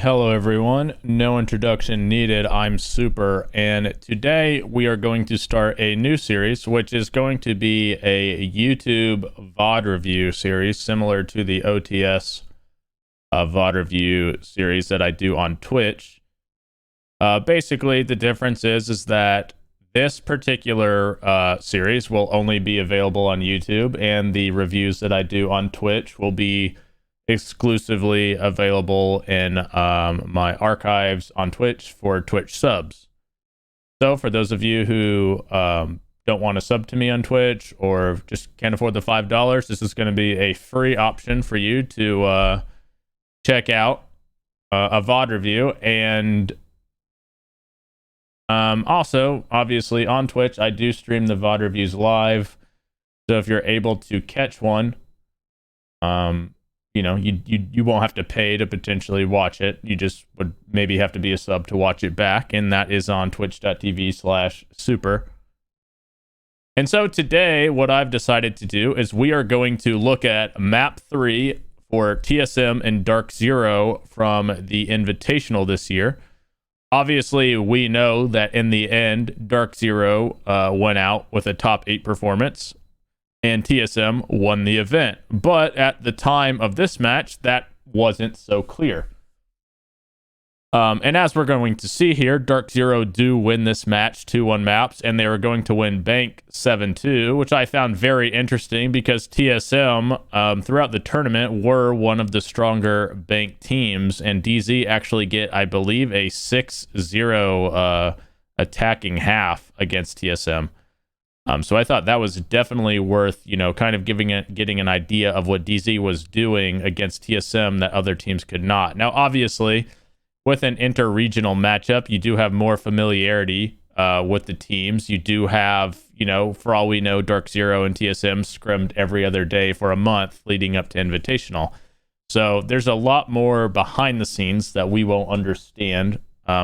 Hello everyone, no introduction needed. I'm Supr, and today we are going to start a new series, which is going to be a YouTube VOD review series, similar to the OTS VOD review series that I do on Twitch. Basically, the difference is that this particular series will only be available on YouTube, and the reviews that I do on Twitch will be exclusively available in my archives on Twitch for Twitch subs. So for those of you who don't want to sub to me on Twitch or just can't afford the $5, this is going to be a free option for you to check out a VOD review. And also, obviously, on Twitch, I do stream the VOD reviews live. So if you're able to catch one, you know, you won't have to pay to potentially watch it. You just would maybe have to be a sub to watch it back, and that is on twitch.tv/Supr. And so today, what I've decided to do is we are going to look at map 3 for TSM and Dark Zero from the Invitational this year. Obviously, we know that in the end, Dark Zero went out with a top 8 performance, and TSM won the event. But at the time of this match, that wasn't so clear. And as we're going to see here, Dark Zero do win this match 2-1 maps, and they were going to win Bank 7-2, which I found very interesting because TSM, throughout the tournament, were one of the stronger Bank teams, and DZ actually get, I believe, a 6-0 attacking half against TSM. So I thought that was definitely worth, you know, kind of getting an idea of what DZ was doing against TSM that other teams could not. Now, obviously, with an inter-regional matchup, you do have more familiarity with the teams. You do have, you know, for all we know, Dark Zero and TSM scrimmed every other day for a month leading up to Invitational. So there's a lot more behind the scenes that we won't understand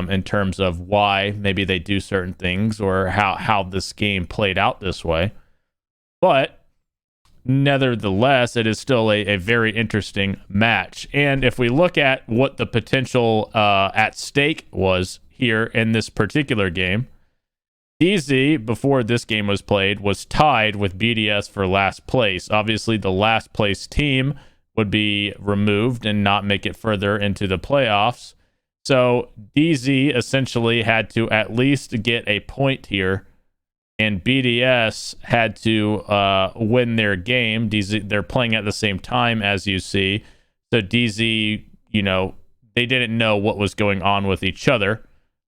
in terms of why maybe they do certain things or how this game played out this way. But nevertheless, it is still a very interesting match. And if we look at what the potential at stake was here in this particular game, DZ, before this game was played, was tied with BDS for last place. Obviously, the last place team would be removed and not make it further into the playoffs. So DZ essentially had to at least get a point here, and BDS had to win their game. DZ, they're playing at the same time, as you see. So DZ, you know, they didn't know what was going on with each other.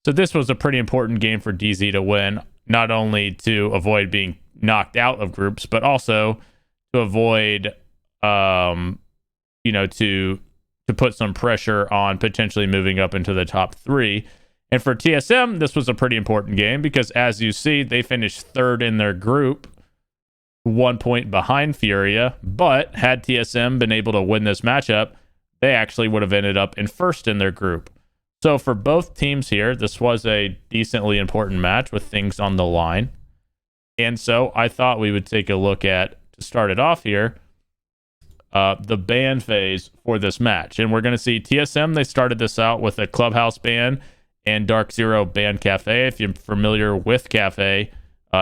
So this was a pretty important game for DZ to win, not only to avoid being knocked out of groups, but also to avoid, you know, to put some pressure on potentially moving up into the top 3. And for TSM, this was a pretty important game because, as you see, they finished third in their group, 1 point behind Furia. But had TSM been able to win this matchup, they actually would have ended up in first in their group. So for both teams here, this was a decently important match with things on the line. And so I thought we would take a look at, to start it off here, the ban phase for this match. And we're going to see TSM, they started this out with a clubhouse ban, and Dark Zero banned Cafe. If you're familiar with Cafe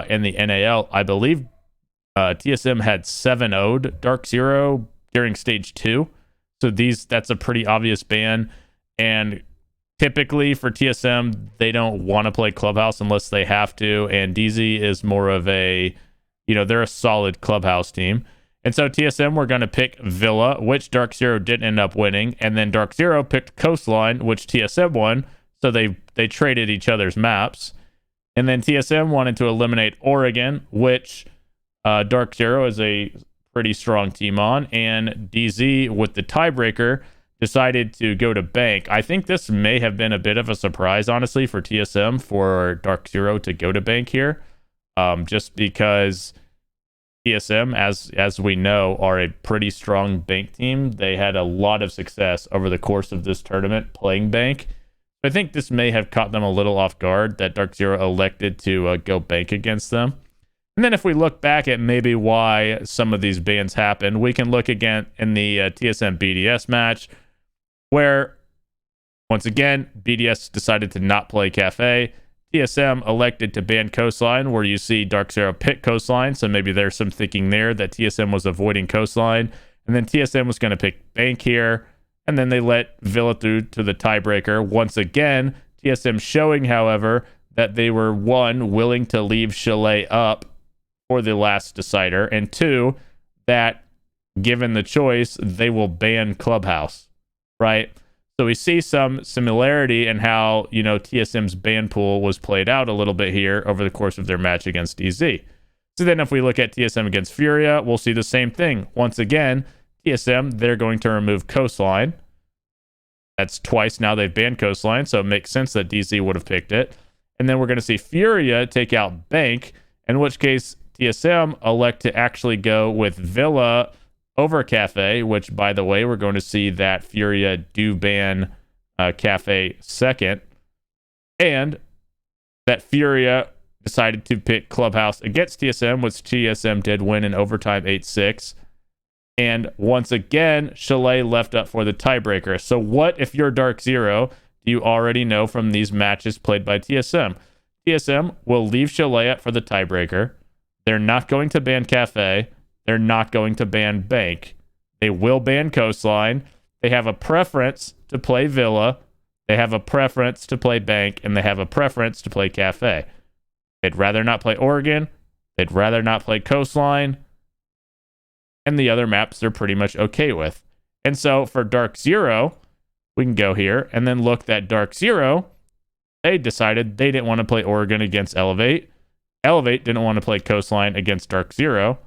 in the NAL, I believe TSM had 7-0'd Dark Zero during stage 2. So that's a pretty obvious ban. And typically for TSM, they don't want to play clubhouse unless they have to. And DZ is more of a, you know, they're a solid clubhouse team. And so TSM were going to pick Villa, which Dark Zero didn't end up winning. And then Dark Zero picked Coastline, which TSM won. So they traded each other's maps. And then TSM wanted to eliminate Oregon, which Dark Zero is a pretty strong team on. And DZ, with the tiebreaker, decided to go to Bank. I think this may have been a bit of a surprise, honestly, for TSM, for Dark Zero to go to Bank here. Just because TSM, as we know, are a pretty strong Bank team. They had a lot of success over the course of this tournament playing Bank. I think this may have caught them a little off guard that Dark Zero elected to go Bank against them. And then if we look back at maybe why some of these bans happened, we can look again in the TSM BDS match, where Once again, BDS decided to not play Cafe. TSM elected to ban Coastline, where you see Dark Zero pick Coastline, so maybe there's some thinking there that TSM was avoiding Coastline. And then TSM was going to pick Bank here, and then they let Villa through to the tiebreaker. Once again, TSM showing, however, that they were, one, willing to leave Chalet up for the last decider, and two, that given the choice, they will ban Clubhouse, right? So we see some similarity in how, TSM's ban pool was played out a little bit here over the course of their match against DZ. So then if we look at TSM against Furia, we'll see the same thing. Once again, TSM, they're going to remove Coastline. That's twice now they've banned Coastline, so it makes sense that DZ would have picked it. And then we're going to see Furia take out Bank, in which case TSM elect to actually go with Villa over Cafe, which, by the way, we're going to see that Furia do ban Cafe second, and that Furia decided to pick Clubhouse against TSM, which TSM did win in overtime 8-6. And once again, Chalet left up for the tiebreaker. So what if you're Dark Zero? Do you already know from these matches played by TSM? TSM will leave Chalet up for the tiebreaker. They're not going to ban Cafe. They're not going to ban Bank. They will ban Coastline. They have a preference to play Villa. They have a preference to play Bank. And they have a preference to play Cafe. They'd rather not play Oregon. They'd rather not play Coastline. And the other maps they're pretty much okay with. And so for Dark Zero, we can go here and then look that Dark Zero, they decided they didn't want to play Oregon against Elevate. Elevate didn't want to play Coastline against Dark Zero.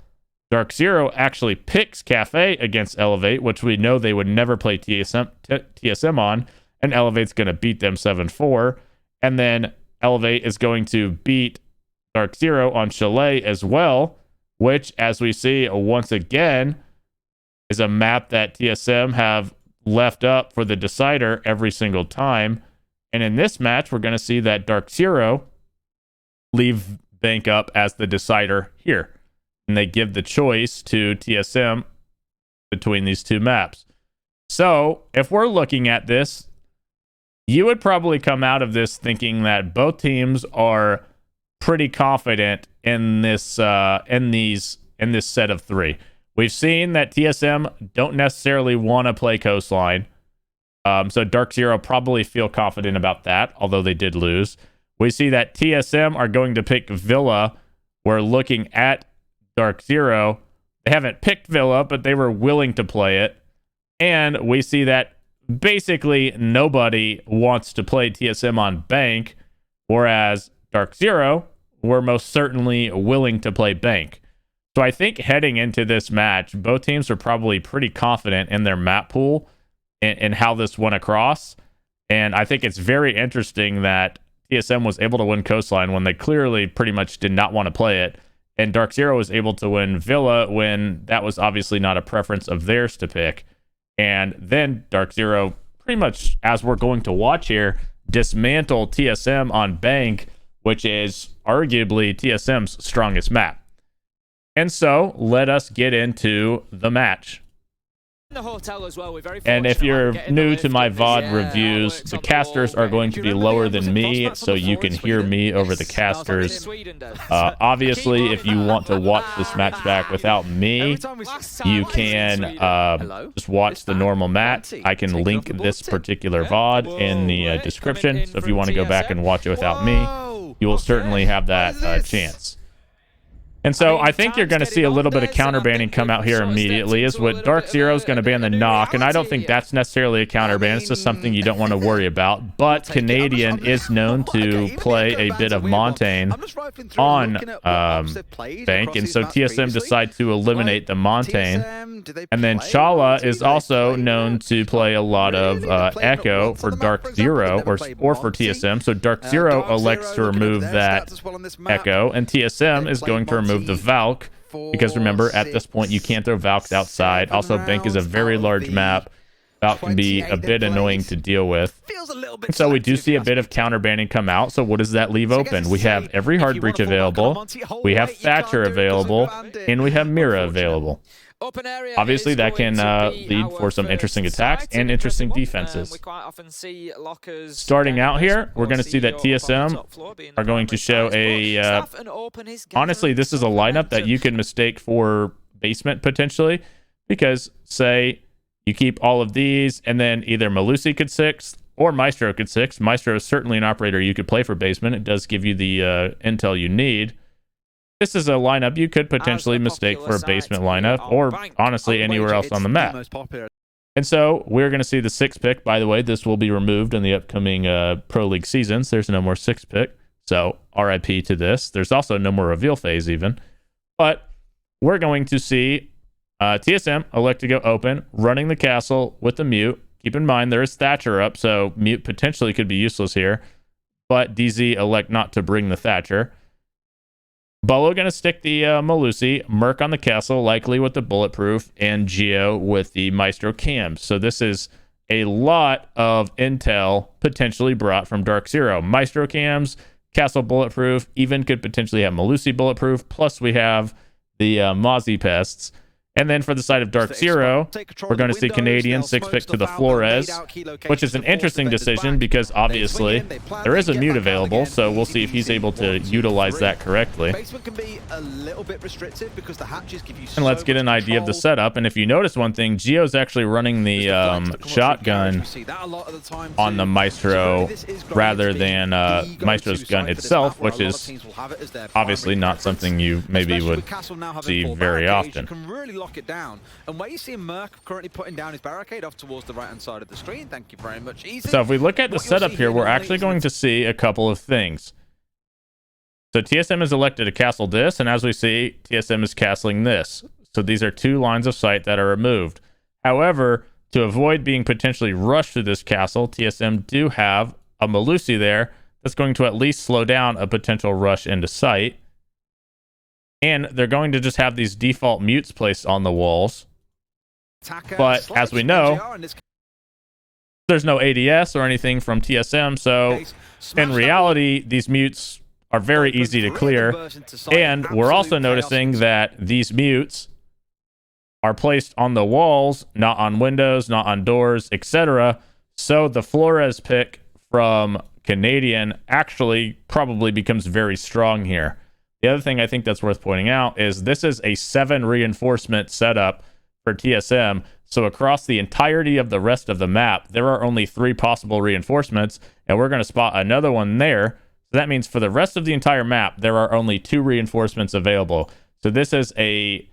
Dark Zero actually picks Cafe against Elevate, which we know they would never play TSM on, and Elevate's going to beat them 7-4. And then Elevate is going to beat Dark Zero on Chalet as well, which, as we see once again, is a map that TSM have left up for the decider every single time. And in this match, we're going to see that Dark Zero leave Bank up as the decider here. And they give the choice to TSM between these two maps. So if we're looking at this, you would probably come out of this thinking that both teams are pretty confident in this set of three. We've seen that TSM don't necessarily want to play Coastline. So Dark Zero probably feel confident about that, although they did lose. We see that TSM are going to pick Villa. We're looking at Dark Zero. They haven't picked Villa, but they were willing to play it. And we see that basically nobody wants to play TSM on Bank, whereas Dark Zero were most certainly willing to play Bank. So I think heading into this match, both teams are probably pretty confident in their map pool and how this went across. And I think it's very interesting that TSM was able to win Coastline when they clearly pretty much did not want to play it. And Dark Zero was able to win Villa when that was obviously not a preference of theirs to pick. And then Dark Zero, pretty much as we're going to watch here, dismantle TSM on Bank, which is arguably TSM's strongest map. And so let us get into the match. And if you're new to my VOD reviews, the casters are going to be lower than me, so you can hear me over the casters. Obviously, if you want to watch this match back without me, you can just watch the normal match. I can link this particular VOD in the description, so if you want to go back and watch it without me, you will certainly have that chance. And so I think you're going to see a little bit of counter banning come out here immediately, is what Dark Zero is going to ban the knock, and I don't think that's necessarily a counter ban. It's just something you don't want to worry about. But Canadian is known to play a bit of Montaigne on Bank, and so TSM decide to eliminate the Montaigne. And then Chala is also known to play a lot of Echo for Dark Zero or for TSM. So Dark Zero elects to remove that Echo, and TSM is going to remove the Valk, because remember, at this point you can't throw Valks outside. Also, Bank is a very large map. Valk can be a bit annoying to deal with. And so we do see a bit of counter banning come out. So what does that leave open? We have every hard breach available, we have Thatcher available, and we have Mira available. Open area Obviously, is that can going to be lead for some our interesting first attacks site, and an interesting one. defenses. We quite often see lockers Starting down in out the here, basement. we're going to see that CEO up on the TSM top floor being are the going to primary show size, but a... Staff and Open is honestly, gathering this is a some lineup that momentum. you could mistake for basement potentially, because say you keep all of these and then either Malusi could 6 or Maestro could 6. Maestro is certainly an operator you could play for basement. It does give you the intel you need. This is a lineup you could potentially mistake for a basement lineup, or honestly anywhere else on the map. And so we're going to see the 6th pick. By the way, this will be removed in the upcoming Pro League seasons. There's no more 6th pick. So RIP to this. There's also no more reveal phase even. But we're going to see TSM elect to go open, running the castle with the mute. Keep in mind there is Thatcher up, so mute potentially could be useless here. But DZ elect not to bring the Thatcher. Bolo going to stick the Malusi, Merc on the castle, likely with the bulletproof, and Geo with the Maestro cams. So this is a lot of intel potentially brought from Dark Zero. Maestro cams, castle bulletproof, even could potentially have Malusi bulletproof, plus we have the Mozzie pests. And then for the side of Dark Zero, we're going to see Canadian 6-pick to the Flores, which is an interesting decision because obviously there is a mute available, so we'll see if he's able to utilize that correctly. And let's get an idea of the setup. And if you notice one thing, Geo's actually running the shotgun on the Maestro rather than Maestro's gun itself, which is obviously not something you maybe would see very often. Lock it down, and where you see Merc currently putting down his barricade off towards the right hand side of the screen. Thank you very much. Easy. So if we look at the setup here, we're actually going to see a couple of things. So TSM has elected to castle this, and as we see, TSM is castling this. So these are 2 lines of sight that are removed. However, to avoid being potentially rushed to this castle, TSM do have a Malusi there that's going to at least slow down a potential rush into sight. And they're going to just have these default mutes placed on the walls. But as we know, there's no ADS or anything from TSM, so in reality, these mutes are very easy to clear. And we're also noticing that these mutes are placed on the walls, not on windows, not on doors, etc. So the Flores pick from Canadian actually probably becomes very strong here. The other thing I think that's worth pointing out is this is a 7 reinforcement setup for TSM. So across the entirety of the rest of the map, there are only 3 possible reinforcements, and we're going to spot another one there. So that means for the rest of the entire map, there are only 2 reinforcements available. So this is it's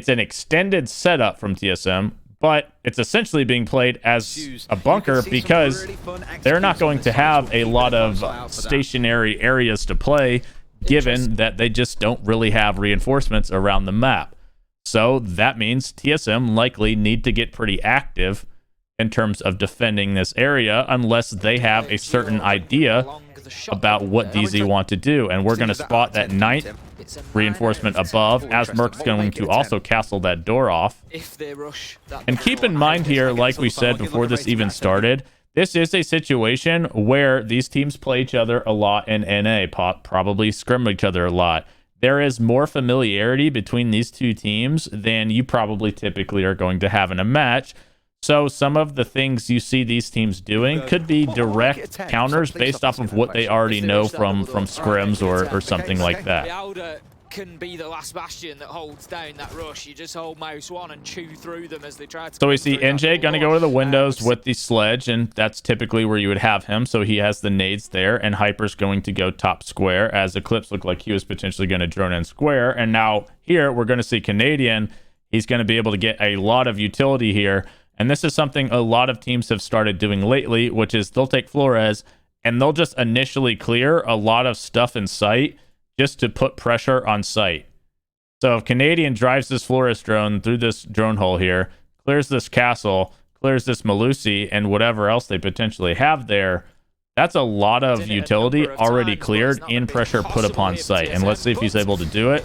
an extended setup from TSM, but it's essentially being played as a bunker because they're not going to have a lot of stationary areas to play, given that they just don't really have reinforcements around the map. So that means TSM likely need to get pretty active in terms of defending this area unless they have a certain idea about what DZ want to do. And we're going to spot that 9th reinforcement above, as Merc's going to also castle that door off. And keep in mind here, like we said before this even started, this is a situation where these teams play each other a lot in NA, probably scrim each other a lot. There is more familiarity between these 2 teams than you probably typically are going to have in a match. So some of the things you see these teams doing could be direct counters based off of what they already know from scrims or something like that. Can be the last bastion that holds down that rush. You just hold mouse 1 and chew through them as they try to. So we see NJ going to go to the windows with the sledge, and that's typically where you would have him. So he has the nades there, and Hyper's going to go top square, as Eclipse looked like he was potentially going to drone in square. And now here we're going to see Canadian. He's going to be able to get a lot of utility here, and this is something a lot of teams have started doing lately, which is they'll take Flores and they'll just initially clear a lot of stuff in sight just to put pressure on sight. So if Canadian drives this Flores drone through this drone hole here, clears this castle, clears this Malusi, and whatever else they potentially have there, that's a lot of utility already cleared and pressure put upon sight. And let's see if he's able to do it.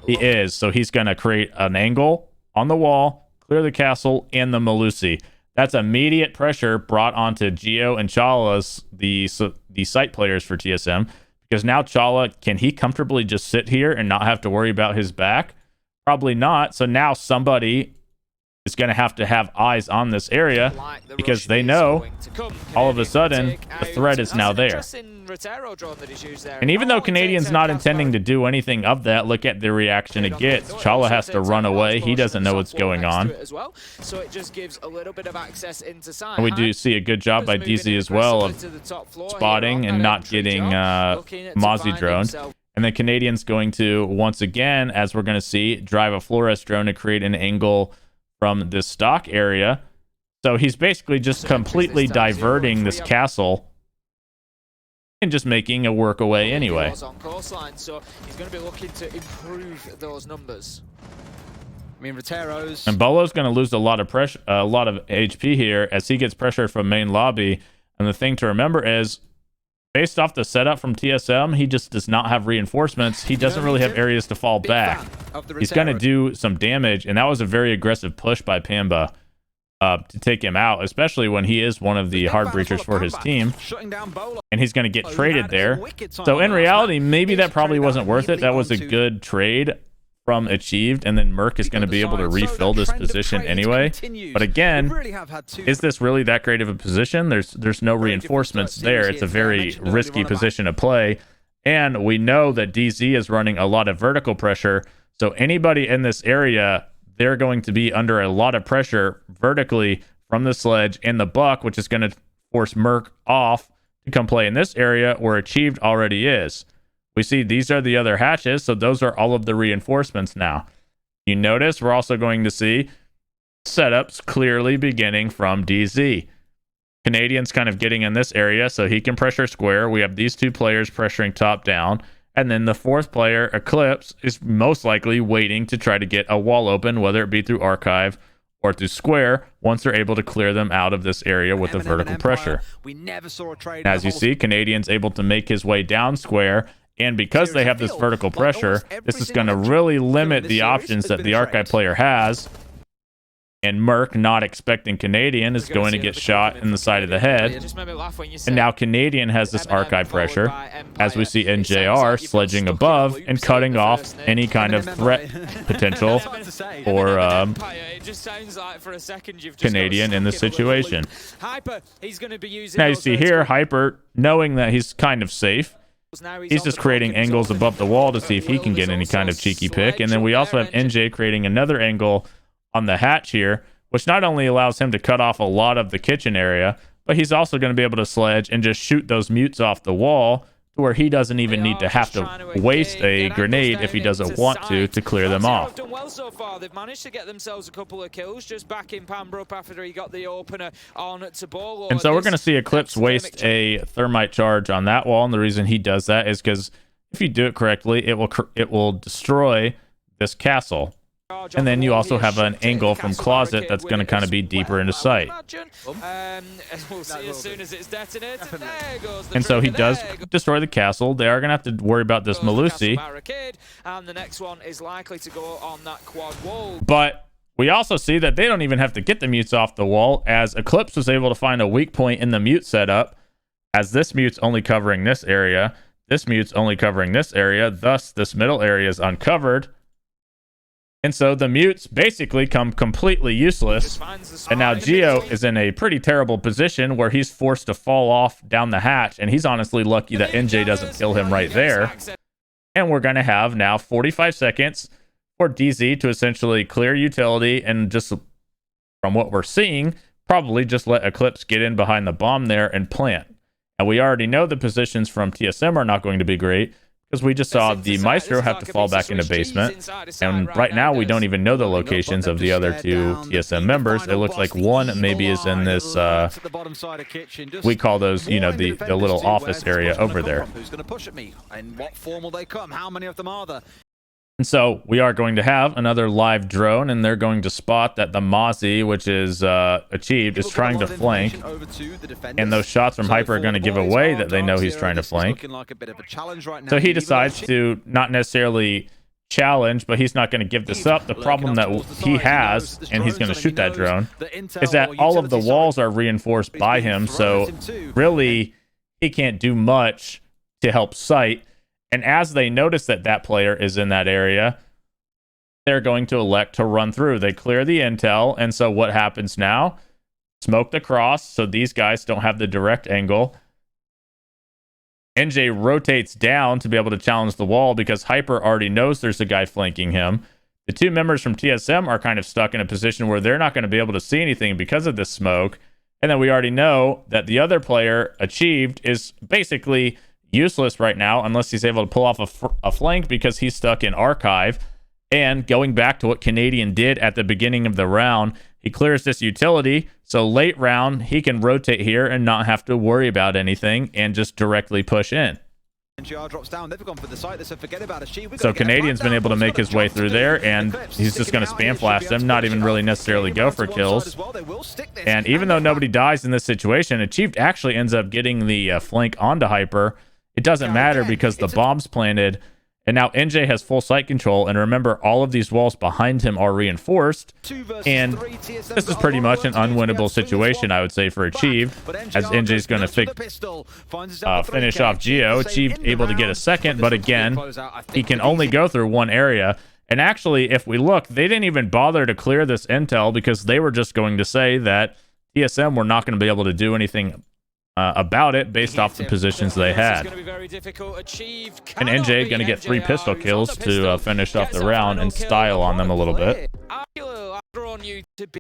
He is. So he's going to create an angle on the wall, clear the castle, and the Malusi. That's immediate pressure brought onto Geo and Chala's, the site players for TSM. Because now Chala, can he comfortably just sit here and not have to worry about his back? Probably not. So now somebody is going to have eyes on this area because they know all of a sudden the threat is now there. And even though Canadian's not intending to do anything of that, look at the reaction it gets. Chala has to run away. He doesn't know what's going on. And we do see a good job by DZ as well of spotting and not getting Mozzie drone. And the Canadian's going to, once again, as we're going to see, drive a Flores drone to create an angle from this stock area. So he's basically just completely diverting this castle and just making a work away anyway. So he's going to be looking to improve those numbers. I mean, Rotero's... And Bolo's going to lose a lot of pressure, a lot of HP here as he gets pressured from main lobby. And the thing to remember is, based off the setup from TSM, he just does not have reinforcements. He doesn't really have areas to fall back. He's going to do some damage, and that was a very aggressive push by Pamba to take him out, especially when he is one of the hard breachers for his team. And he's going to get traded there. So in reality, maybe that probably wasn't worth it. That was a good trade from Achieved, and then Merc is going to be able to refill this position anyway. But again, is this really that great of a position? There's no reinforcements there. It's a very risky position to play, and we know that DZ is running a lot of vertical pressure, so anybody in this area, they're going to be under a lot of pressure vertically from the sledge and the buck, which is going to force Merc off to come play in this area where Achieved already is. We see these are the other hatches, so those are all of the reinforcements now. You notice we're also going to see setups clearly beginning from DZ. Canadian's kind of getting in this area, so he can pressure square. We have these two players pressuring top down, and then the fourth player, Eclipse, is most likely waiting to try to get a wall open, whether it be through Archive or through square, once they're able to clear them out of this area with the vertical pressure. As you see, Canadian's able to make his way down square, and because they have this vertical pressure, this is going to really limit the options that the Archive player has. And Merc, not expecting Canadian, is going to get shot in the side of the head. And now Canadian has this Archive pressure, as we see NJR sledging above and cutting off any kind of threat potential for Canadian in this situation. Now you see here, Hyper, knowing that he's kind of safe, he's just creating angles above the wall to see if he can get any kind of cheeky pick. And then we also have NJ creating another angle on the hatch here, which not only allows him to cut off a lot of the kitchen area, but he's also going to be able to sledge and just shoot those mutes off the wall to where he doesn't even need to have to waste a grenade if he doesn't want to clear them off. Done well so far. They've managed to get themselves a couple of kills just back in Pamba up after he got the opener on to Bolo. And so we're going to see Eclipse waste a thermite charge on that wall, and the reason he does that is because if you do it correctly, it will destroy this castle. And then you also have an angle from Closet that's going to kind of be deeper into sight. And so he does destroy the castle. They are going to have to worry about this Malusi. But we also see that they don't even have to get the mutes off the wall, as Eclipse was able to find a weak point in the mute setup, as this mute's only covering this area. This mute's only covering this area. Thus, this middle area is uncovered. And so the mutes basically come completely useless. And now Geo is in a pretty terrible position where he's forced to fall off down the hatch. And he's honestly lucky that NJ doesn't kill him right there. And we're going to have now 45 seconds for DZ to essentially clear utility. And just from what we're seeing, probably just let Eclipse get in behind the bomb there and plant. And we already know the positions from TSM are not going to be great, because we just saw the Maestro have to fall back into basement. And right now, we don't even know the locations of the other two TSM members. It looks like one maybe is in this, we call those, you know, the little office area over there. Who's going to push at me? In what form will they come? How many of them are there? And so we are going to have another live drone, and they're going to spot that the Mozzie, which is Achieved, is trying to flank. And those shots from Hyper are going to give away that they know he's trying to flank. So he decides to not necessarily challenge, but he's not going to give this up. The problem that he has, and he's going to shoot that drone, is that all of the walls are reinforced by him. So really, he can't do much to help sight. And as they notice that that player is in that area, they're going to elect to run through. They clear the intel, and so what happens now? Smoke the cross, so these guys don't have the direct angle. NJ rotates down to be able to challenge the wall because Hyper already knows there's a guy flanking him. The two members from TSM are kind of stuck in a position where they're not going to be able to see anything because of this smoke. And then we already know that the other player, Achieved, is basically useless right now unless he's able to pull off a flank because he's stuck in Archive. And going back to what Canadian did at the beginning of the round, he clears this utility. So late round, he can rotate here and not have to worry about anything and just directly push in. Drops down. They've gone for the site, so forget about Achieve. So Canadian's been able to make his way through there, and he's just going to spam flash them, not even really necessarily go for kills. And even though nobody dies in this situation, Achieved actually ends up getting the flank onto Hyper. It doesn't matter because the bomb's planted. And now NJ has full site control, and remember, all of these walls behind him are reinforced, and this is pretty much an unwinnable situation, I would say, for Achieve, as NJ's going to finish off Geo. Achieve able to get a second, but again, he can only go through one area. And actually, if we look, they didn't even bother to clear this intel because they were just going to say that TSM were not going to be able to do anything about it based off the positions they had. And NJ going to get 3 pistol kills to finish off the round and style on them a little bit.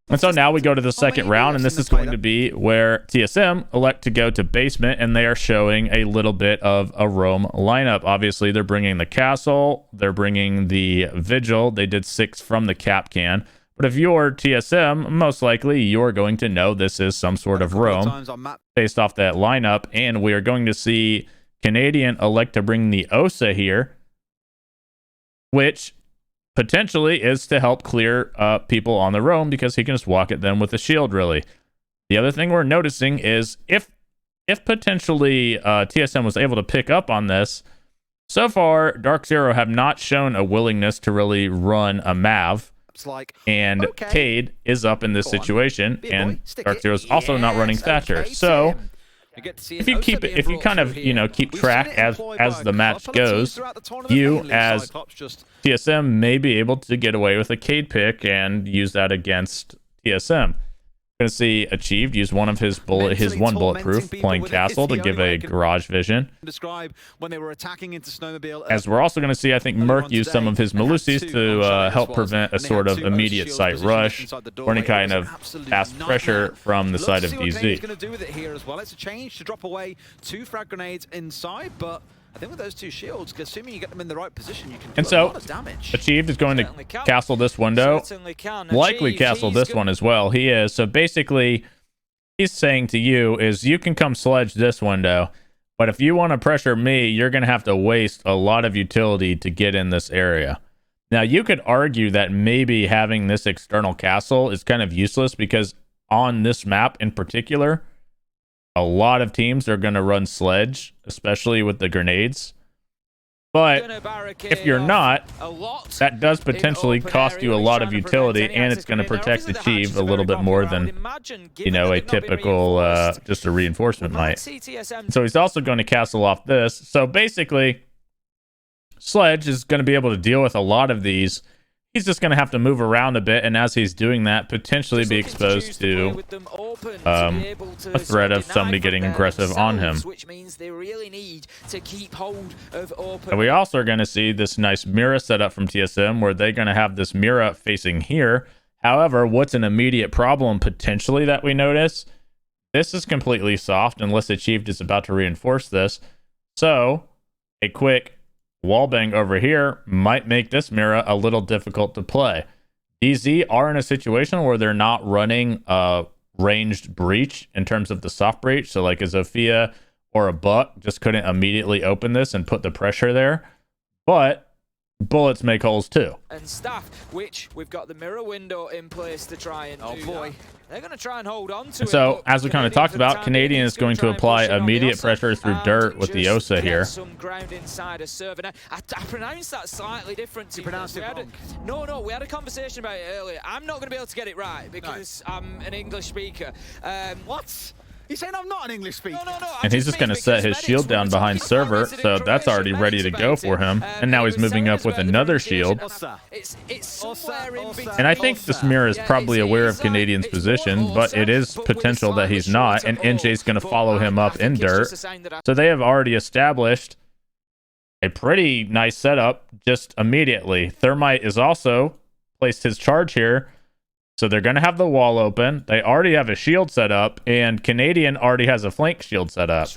And so now we go to the second round, and this is going to be where TSM elect to go to basement, and they are showing a little bit of a roam lineup. Obviously, they're bringing the castle, they're bringing the vigil. They did 6 from the cap can. But if you're TSM, most likely you're going to know this is some sort of roam based off that lineup. And we are going to see Canadian elect to bring the Osa here, which potentially is to help clear people on the roam because he can just walk at them with a shield, really. The other thing we're noticing is if potentially TSM was able to pick up on this, so far Dark Zero have not shown a willingness to really run a Mav. And Cade is up in this situation, and Dark Zero is also not running Thatcher. So if you keep it, if you kind of keep track as the match goes, you as TSM may be able to get away with a Cade pick and use that against TSM. Going to see Achieved use one of his one bulletproof playing Castle to give a garage vision. As we're also going to see, I think Merc use some of his Malusis to help prevent a sort of immediate site rush or any kind of fast pressure from the side of DZ. Going to do with it here as well. It's a change to drop away 2 frag grenades inside, but I think with those 2 shields, assuming you get them in the right position, you can do a lot of damage. Achieved is going to castle this window. Likely castle this one as well. He is. So basically, he's saying to you is you can come sledge this window, but if you want to pressure me, you're going to have to waste a lot of utility to get in this area. Now, you could argue that maybe having this external castle is kind of useless because on this map in particular, a lot of teams are going to run sledge, especially with the grenades. But if you're not, that does potentially cost you a lot of utility, and it's going to protect Achieve a little bit more than, a typical just a reinforcement might. So he's also going to castle off this. So basically, Sledge is going to be able to deal with a lot of these. He's just going to have to move around a bit, and as he's doing that, potentially be exposed to a threat of somebody getting aggressive on him. And we also are going to see this nice mirror setup from TSM, where they're going to have this mirror facing here. However, what's an immediate problem potentially that we notice? This is completely soft unless Achieved is about to reinforce this. So, a quick wallbang over here might make this mirror a little difficult to play. DZ are in a situation where they're not running a ranged breach in terms of the soft breach. So like a Zofia or a Buck just couldn't immediately open this and put the pressure there. But bullets make holes too. And Staff, which we've got the mirror window in place to try and do that. They're going to try and hold on to it. So, as we kind of talked about, Canadian is going to apply immediate pressure through dirt with the Osa here. Some ground inside a server. Now, I pronounced that slightly different to you. Pronounced it wrong. No, we had a conversation about it earlier. I'm not going to be able to get it right because I'm an English speaker. What? He's saying I'm not an English speaker. No, and he's just going to set his shield down behind server, so that's already ready to go for him. And now he's moving up with another shield. And I think this mirror is probably aware of Canadian's position, but it is potential that he's not, and NJ's going to follow him up in dirt. So they have already established a pretty nice setup just immediately. Thermite is also placed his charge here. So they're going to have the wall open. They already have a shield set up, and Canadian already has a flank shield set up.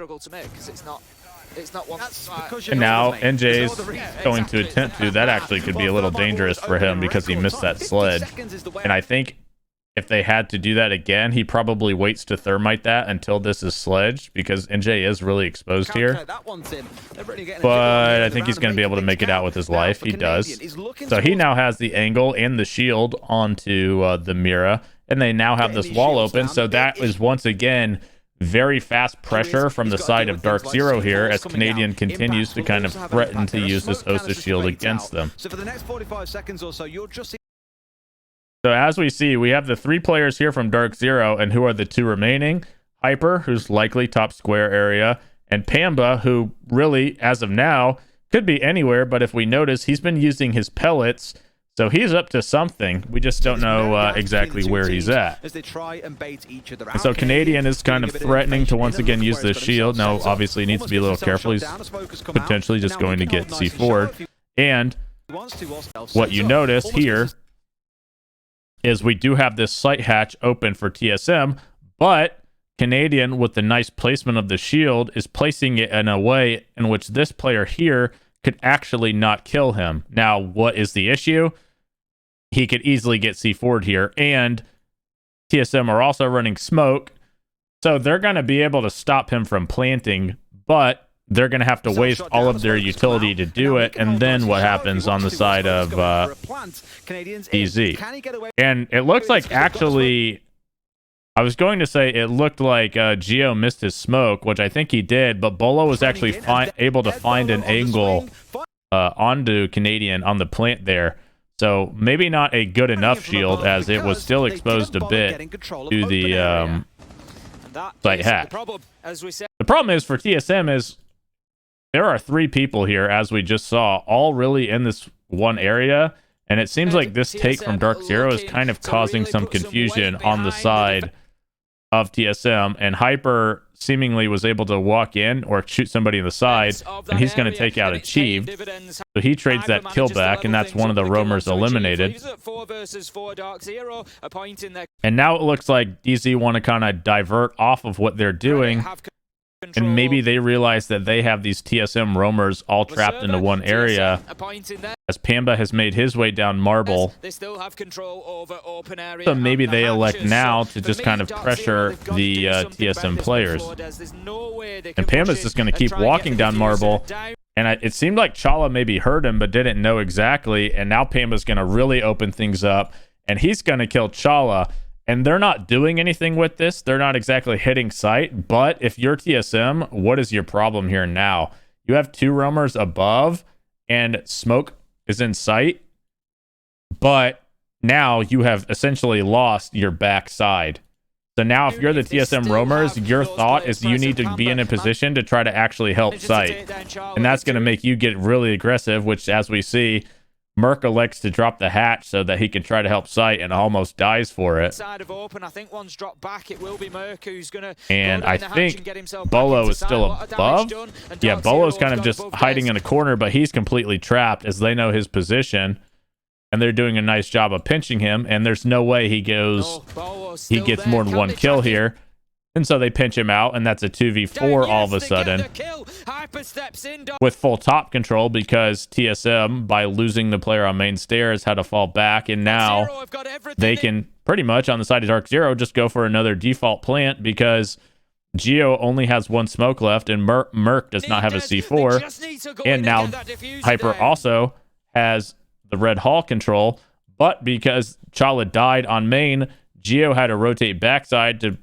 And now NJ's going to attempt to. That actually could be a little dangerous for him because he missed that sledge. And I think if they had to do that again, he probably waits to thermite that until this is sledged, because NJ is really exposed here. But I think he's going to be able to make it out with his life. He does. So he now has the angle and the shield onto the Mira, and they now have this wall open. So that is once again very fast pressure from the side of Dark Zero here, as Canadian continues to kind of threaten to use this Osa shield against them. So for the next 45 seconds or so, you'll just see. So as we see, we have the 3 players here from Dark Zero, and who are the 2 remaining? Hyper, who's likely top square area, and Pamba, who really, as of now, could be anywhere, but if we notice, he's been using his pellets, so he's up to something. We just don't know exactly where he's at. And so Canadian is kind of threatening to once again use this shield. Now, obviously, he needs to be a little careful. He's potentially just going to get C4'd. And what you notice here is we do have this sight hatch open for TSM, but Canadian, with the nice placement of the shield, is placing it in a way in which this player here could actually not kill him. Now, what is the issue? He could easily get C4'd here, and TSM are also running smoke, so they're going to be able to stop him from planting, but they're going to have to waste all of their utility to do it, and then what happens on the side of DZ? And it looks like, actually, I was going to say it looked like Geo missed his smoke, which I think he did, but Bolo was actually able to find an angle onto Canadian on the plant there. So maybe not a good enough shield, as it was still exposed a bit to the sight hatch. The problem is for TSM is there are 3 people here, as we just saw, all really in this one area, and it seems like this take from Dark Zero is kind of causing some confusion on the side of TSM, and Hyper seemingly was able to walk in or shoot somebody in the side, and he's going to take out Achieved. So he trades that kill back, and that's one of the roamers eliminated. And now it looks like DZ want to kind of divert off of what they're doing, and maybe they realize that they have these TSM roamers all trapped into one area, as Pamba has made his way down Marble. So maybe they elect now to just kind of pressure the TSM players. And Pamba's just going to keep walking down Marble. And it seemed like Chala maybe heard him, but didn't know exactly. And now Pamba's going to really open things up, and he's going to kill Chala. And they're not doing anything with this. They're not exactly hitting sight. But if you're TSM, what is your problem here now? You have 2 roamers above, and smoke is in sight. But now you have essentially lost your backside. So now if you're the TSM roamers, your thought is you need to be in a position to try to actually help sight. And that's going to make you get really aggressive, which, as we see, Merc elects to drop the hatch so that he can try to help sight, and almost dies for it. And I think Bolo is still above. Yeah, Bolo's kind of just hiding in a corner, but he's completely trapped, as they know his position. And they're doing a nice job of pinching him, and there's no way he gets more than 1 kill here. And so they pinch him out, and that's a 2v4 all of a sudden with full top control, because TSM, by losing the player on main stairs, had to fall back, and now they can pretty much, on the side of Dark Zero, just go for another default plant, because Geo only has 1 smoke left, and Merc does not have a C4, and now Hyper also has the Red Hall control, but because Chala died on main, Geo had to rotate backside to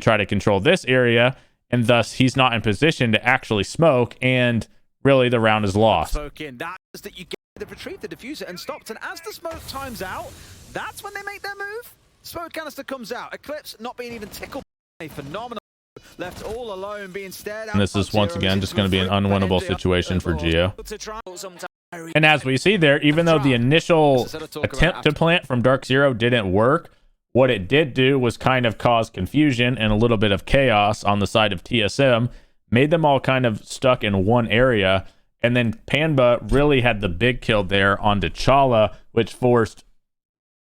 try to control this area, and thus he's not in position to actually smoke, and really the round is lost. That is that you get the retrieve the diffuser and stopped, and as the smoke times out, that's when they make their move. Smoke canister comes out. Eclipse not being even tickled. A phenomenal Left all alone, being stared at. And this is once again just going to be an unwinnable situation for Geo. And as we see there, even though the initial attempt to plant from Dark Zero didn't work, what it did do was kind of cause confusion and a little bit of chaos on the side of TSM, made them all kind of stuck in one area. And then Panba really had the big kill there on T'Challa, which forced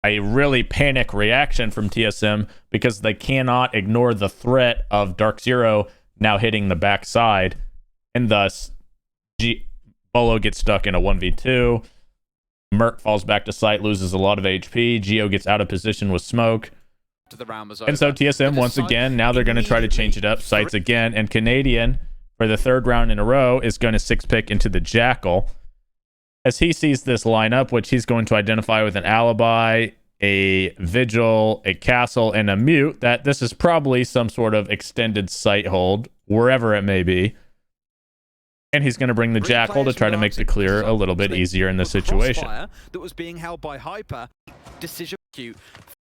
a really panic reaction from TSM because they cannot ignore the threat of Dark Zero now hitting the backside. And thus, Bolo gets stuck in a 1v2. Merc falls back to site, loses a lot of HP. Geo gets out of position with smoke. And so TSM, once again, now they're going to try to change it up. Sites again. And Canadian, for the third round in a row, is going to 6-pick into the Jackal. As he sees this lineup, which he's going to identify with an alibi, a vigil, a castle, and a mute, that this is probably some sort of extended site hold, wherever it may be. And he's going to bring the Jackal to try to make the clear a little bit easier in this situation. That was being held by Hyper. Decision queue.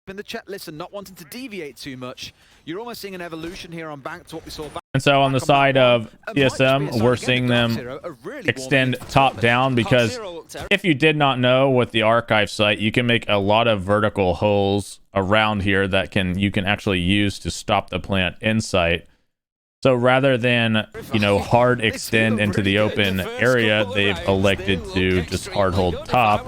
In the chat list and not wanting to deviate too much. You're almost seeing an evolution here on back to what we saw back. And so on the side of TSM, we're seeing them extend top down, because if you did not know, with the archive site, you can make a lot of vertical holes around here that you can actually use to stop the plant in sight. So rather than, hard extend into the open area, they've elected to just hard hold top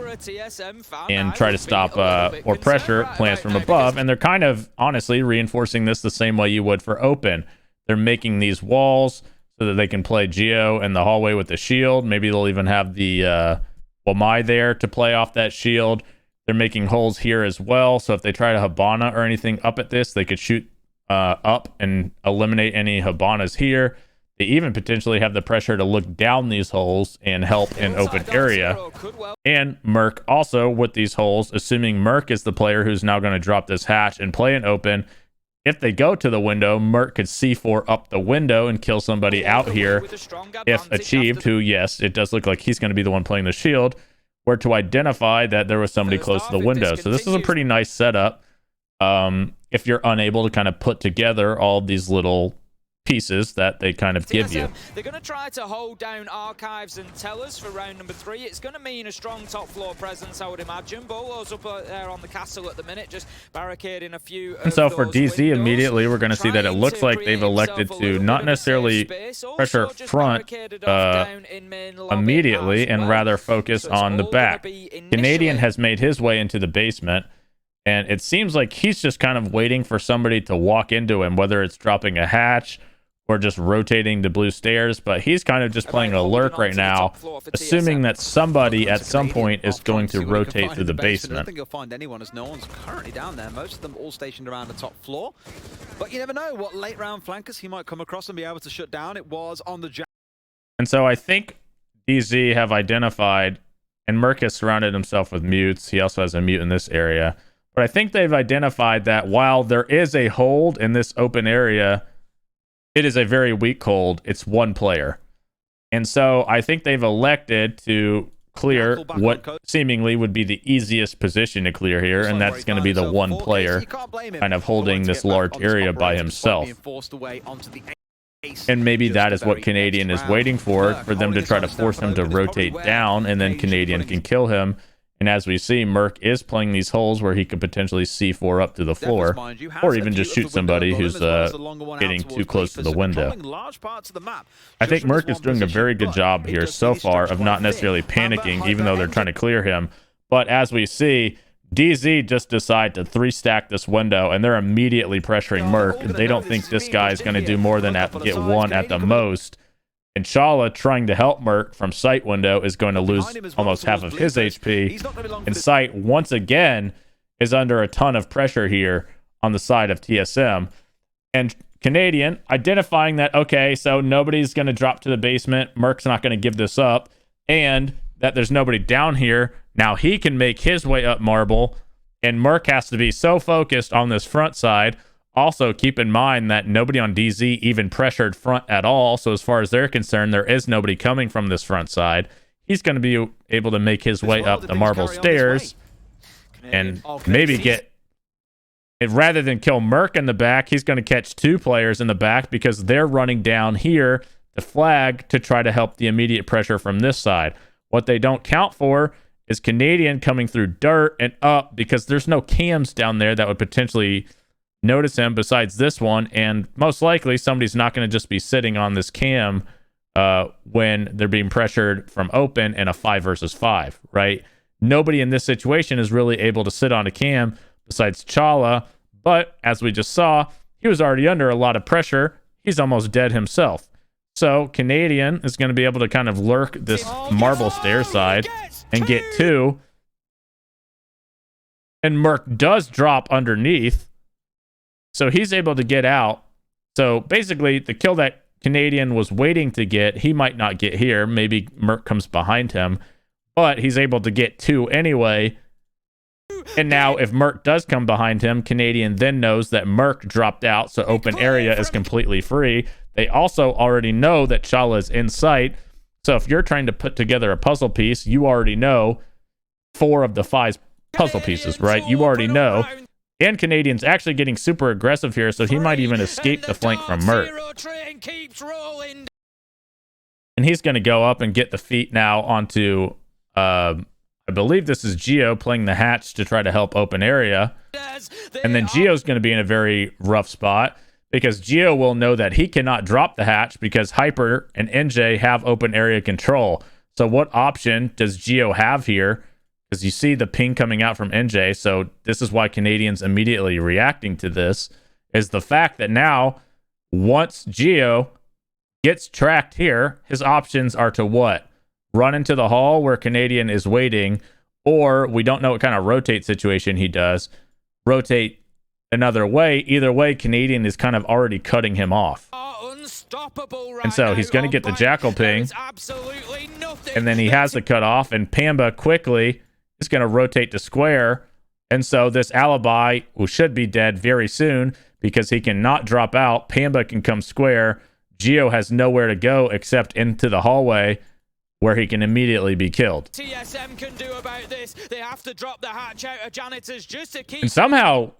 and try to stop or pressure plants from above. And they're kind of, honestly, reinforcing this the same way you would for open. They're making these walls so that they can play Geo in the hallway with the shield. Maybe they'll even have the Wamai there to play off that shield. They're making holes here as well. So if they try to Hibana or anything up at this, they could shoot up and eliminate any Hibanas here. They even potentially have the pressure to look down these holes and help in open area. And Merc also with these holes, assuming Merc is the player who's now going to drop this hatch and play an open. If they go to the window, Merc could C4 up the window and kill somebody out here if achieved, who, yes, it does look like he's going to be the one playing the shield, were to identify that there was somebody close to the window. So this is a pretty nice setup. If you're unable to kind of put together all these little pieces that they kind of give you. They're going to try to hold down Archives and Tellers for round number 3. It's going to mean a strong top floor presence, I would imagine. Bolo's up there on the castle at the minute, just barricading a few. And so for DZ, immediately we're going to see that it looks like they've elected to not necessarily pressure front immediately and rather focus on the back. Canadian has made his way into the basement. And it seems like he's just kind of waiting for somebody to walk into him, whether it's dropping a hatch or just rotating the blue stairs. But he's kind of just playing a lurk right now, assuming that somebody at some point is going to rotate through the basement. I don't think you'll find anyone, as no one's currently down there. Most of them all stationed around the top floor. But you never know what late round flankers he might come across and be able to shut down. It was on the Jack. And so I think DZ have identified, and Merc has surrounded himself with mutes. He also has a mute in this area. But I think they've identified that while there is a hold in this open area, it is a very weak hold. It's one player. And so I think they've elected to clear what seemingly would be the easiest position to clear here, and that's going to be the one player kind of holding this large area by himself. And maybe that is what Canadian is waiting for them to try to force him to rotate down, and then Canadian can kill him. And as we see, Merc is playing these holes where he could potentially C4 up to the floor, or even just shoot somebody who's getting too close to the window. I think Merc is doing a very good job here so far of not necessarily panicking, even though they're trying to clear him. But as we see, DZ just decide to 3-stack this window, and they're immediately pressuring Merc. They don't think this guy is going to do more than get one at the most. And Shala, trying to help Merc from sight window, is going to lose almost half of his HP. And sight, once again, is under a ton of pressure here on the side of TSM. And Canadian, identifying that, okay, so nobody's going to drop to the basement. Merc's not going to give this up. And that there's nobody down here. Now he can make his way up marble. And Merc has to be so focused on this front side. Also, keep in mind that nobody on DZ even pressured front at all. So as far as they're concerned, there is nobody coming from this front side. He's going to be able to make his way up the marble stairs and maybe get And rather than kill Merc in the back, he's going to catch 2 players in the back because they're running down here to flag to try to help the immediate pressure from this side. What they don't count for is Canadian coming through dirt and up because there's no cams down there that would potentially notice him besides this one. And most likely somebody's not going to just be sitting on this cam when they're being pressured from open in a 5 versus 5, right? Nobody in this situation is really able to sit on a cam besides Chala, but as we just saw, he was already under a lot of pressure. He's almost dead himself. So Canadian is going to be able to kind of lurk this marble stair side and get 2. And Merc does drop underneath, so he's able to get out. So basically, the kill that Canadian was waiting to get, he might not get here. Maybe Merc comes behind him, but he's able to get 2 anyway. And now if Merc does come behind him, Canadian then knows that Merc dropped out, so open area is completely free. They also already know that Chala is in sight. So if you're trying to put together a puzzle piece, you already know 4 of the 5 puzzle pieces, right? You already know. And Canadian's actually getting super aggressive here, so he might even escape the flank from Merc. And he's going to go up and get the feet now onto, I believe this is Geo playing the hatch to try to help open area. And then Geo's going to be in a very rough spot because Geo will know that he cannot drop the hatch because Hyper and NJ have open area control. So what option does Geo have here? Because you see the ping coming out from NJ, so this is why Canadian's immediately reacting to this, is the fact that now, once Geo gets tracked here, his options are to what? Run into the hall where Canadian is waiting, or we don't know what kind of rotate situation he does. Rotate another way. Either way, Canadian is kind of already cutting him off. And so he's going to get the Jackal ping, and then he has the cutoff, and Pamba quickly is going to rotate to square. And so this alibi should be dead very soon because he cannot drop out. Pamba can come square. Geo has nowhere to go except into the hallway where he can immediately be killed. TSM can do about this. They have to drop the hatch out of Janitors just to keep... And somehow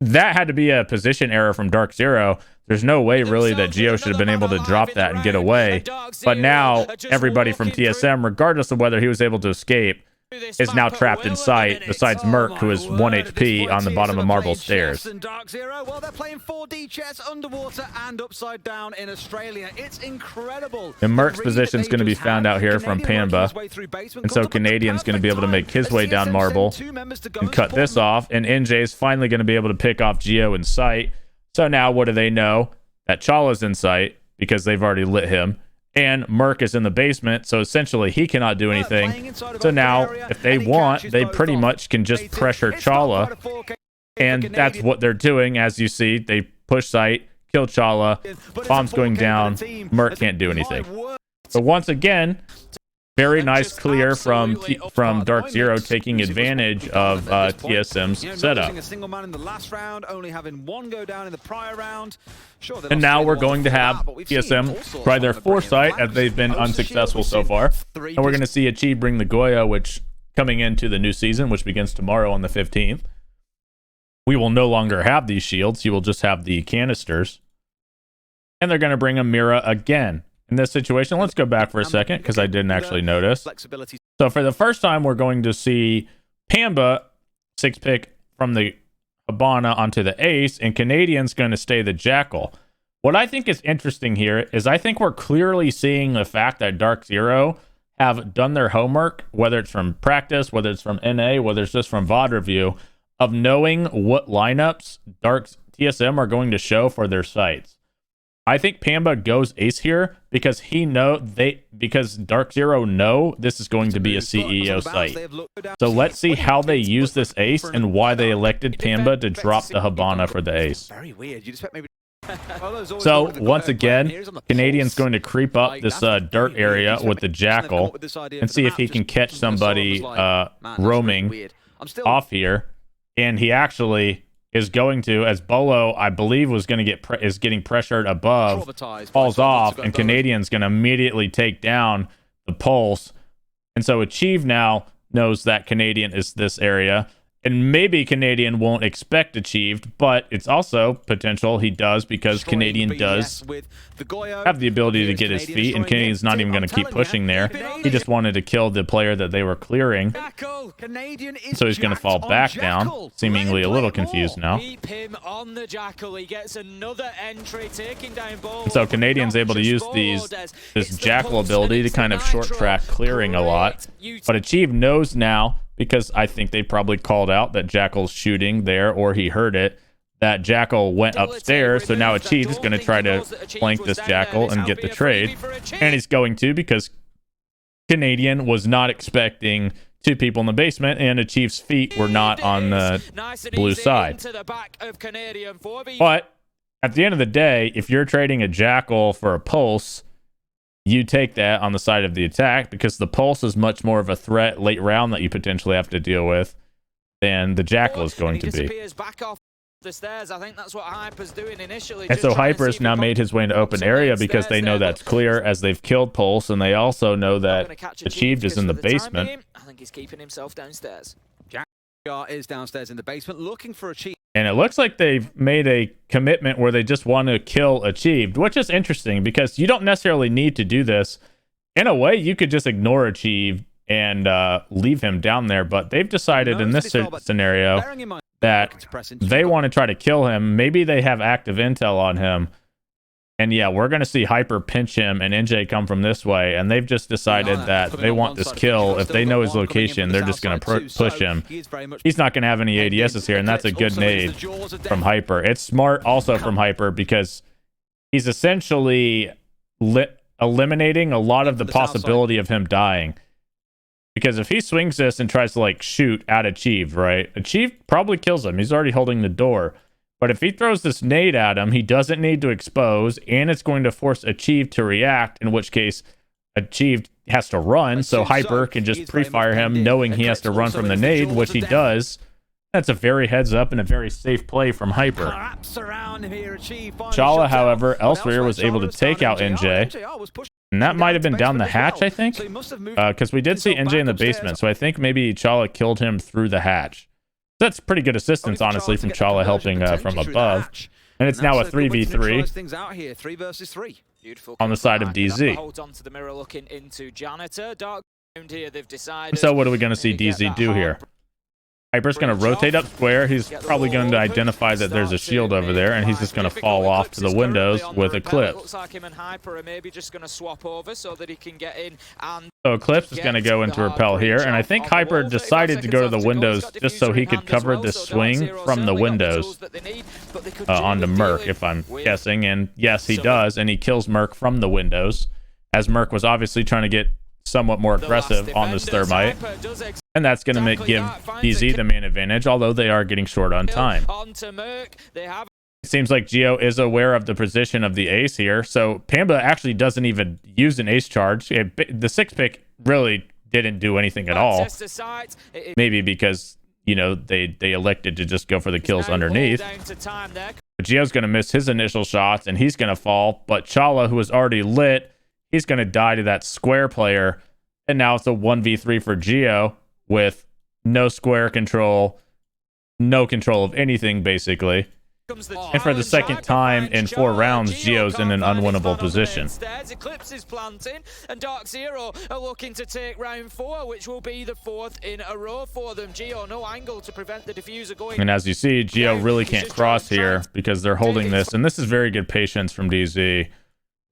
that had to be a position error from Dark Zero. There's no way really that Geo should have been able to drop that and get away. But now everybody from TSM, regardless of whether he was able to escape, is now trapped in sight, besides Merc, who is 1 HP on the bottom of marble stairs. Dark Zero, well, they're playing 4D chess underwater and upside down in Australia. It's incredible. And Merc's position is going to be found out here from Pamba. And so Canadian's going to be able to make his way down marble and cut this off. And NJ's finally going to be able to pick off Geo in sight. So now what do they know? That Chala's in sight because they've already lit him. And Merc is in the basement, so essentially he cannot do anything. So now, if they want, they pretty much can just pressure Chala. And that's what they're doing. As you see, they push site, kill Chala, bombs going down, Merc can't do anything. So once again, very nice clear from Dark Zero, taking advantage of TSM's setup. And now we're going to have TSM try their foresight, as they've been unsuccessful so far. And we're going to see Achi bring the Goya, which coming into the new season, which begins tomorrow on the 15th. We will no longer have these shields. You will just have the canisters. And they're going to bring a Mira again. In this situation, let's go back for a second because I didn't actually notice. So for the first time, we're going to see Pamba 6-pick from the Habana onto the Ace, and Canadian's going to stay the Jackal. What I think is interesting here is I think we're clearly seeing the fact that Dark Zero have done their homework, whether it's from practice, whether it's from NA, whether it's just from VOD review, of knowing what lineups TSM are going to show for their sites. I think Pamba goes Ace here because because Dark Zero know this is going to be a CEO site. So let's see how they use this Ace and why they elected Pamba to drop the Habana for the Ace. Very weird. You expect maybe... So once again, Canadian's going to creep up this dirt area with the Jackal and see if he can catch somebody roaming off here. And he actually is going to, as Bolo, I believe, was going to is getting pressured above, falls off, and Canadian's going to immediately take down the Pulse. And so Achieve now knows that Canadian is this area, And maybe Canadian won't expect Achieved, but it's also potential he does, because Canadian does have the ability to get his feet, and Canadian's not even going to keep pushing there. He just wanted to kill the player that they were clearing. So he's going to fall back down, seemingly a little confused now. Keep him on the Jackal. He gets another entry, taking down ball. So Canadian's able to use this Jackal ability to kind of short track clearing a lot. But Achieve knows now, because I think they probably called out that Jackal's shooting there, or he heard it, that Jackal went upstairs. So now Achieve is going to try to flank this Jackal and get the trade. And he's going to, because Canadian was not expecting two people in the basement, and Achieve's feet were not on the blue side. But at the end of the day, if you're trading a Jackal for a Pulse, you take that on the side of the attack, because the Pulse is much more of a threat late round that you potentially have to deal with than the Jackal is going to be. The stairs. I think that's what Hyper's doing initially. And so Hyper's now made his way into open area, because they know that's clear as they've killed Pulse, and they also know that Achieved is in the basement. I think he's keeping himself downstairs. Jack is downstairs in the basement looking for Achieved. And it looks like they've made a commitment where they just want to kill Achieved, which is interesting, because you don't necessarily need to do this. In a way, you could just ignore Achieved and leave him down there, but they've decided in this scenario that they want to try to kill him. Maybe they have active intel on him. And yeah, we're going to see Hyper pinch him and NJ come from this way. And they've just decided that they want this kill. If they know his location, they're just going to push him. He's not going to have any ADSs here, and that's a good nade from Hyper. It's smart also from Hyper, because he's essentially eliminating a lot of the possibility of him dying. Because if he swings this and tries to like shoot at Achieved, right? Achieved probably kills him. He's already holding the door. But if he throws this nade at him, he doesn't need to expose, and it's going to force Achieved to react, in which case Achieved has to run, so Hyper can just pre-fire him, knowing he has to run from the nade, which he does. That's a very heads up and a very safe play from Hyper. Chala, however, elsewhere was able to take out NJ. And that might have been down the hatch, I think. Because we did see NJ in the basement, so I think maybe Chala killed him through the hatch. That's pretty good assistance, honestly, from Chala helping from above. And it's now a 3v3 on the side of DZ. So what are we going to see DZ do here? Hyper's going to rotate up square. He's probably going to identify that there's a shield over there, and he's just going to fall off to the windows with Eclipse. Looks like him and Hyper are maybe just going to swap over so that he can get in. So Eclipse is going to go into repel here, and I think Hyper decided to go to the windows just so he could cover this swing from the windows onto Merc, if I'm guessing. And yes, he does, and he kills Merc from the windows, as Merc was obviously trying to get somewhat more aggressive on this Thermite. And that's going to give DZ the main advantage, although they are getting short on time. It seems like Geo is aware of the position of the ace here, so Pamba actually doesn't even use an ace charge. The 6-pick really didn't do anything at all. Maybe because, you know, they elected to just go for the kills underneath. But Geo's going to miss his initial shots, and he's going to fall. But Chala, who was already lit, he's going to die to that square player. And now it's a 1v3 for Geo with no square control, no control of anything, basically. And for the second time in 4 rounds, Geo's in an unwinnable position. Eclipse is planting, and Dark Zero are looking to take round 4, which will be the 4th in a row for them. Geo, no angle to prevent the diffuser going. And as you see, Geo really can't cross here because they're holding this. And this is very good patience from DZ.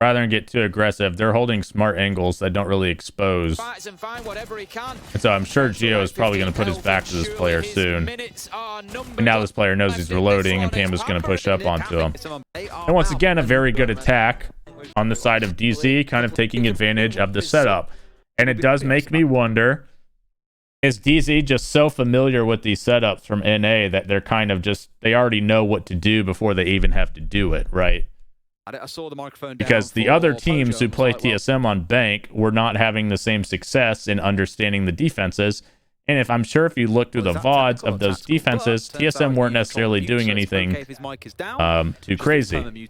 Rather than get too aggressive, they're holding smart angles that don't really expose. And so I'm sure Geo is probably going to put his back to this player soon. And now this player knows he's reloading, and Pamba's going to push up onto him. And once again, a very good attack on the side of DZ, kind of taking advantage of the setup. And it does make me wonder, is DZ just so familiar with these setups from NA that they're kind of just, they already know what to do before they even have to do it, right? I saw the microphone because the other teams who play TSM on Bank were not having the same success in understanding the defenses. And I'm sure if you look through the VODs of those defenses, TSM weren't necessarily doing anything too crazy.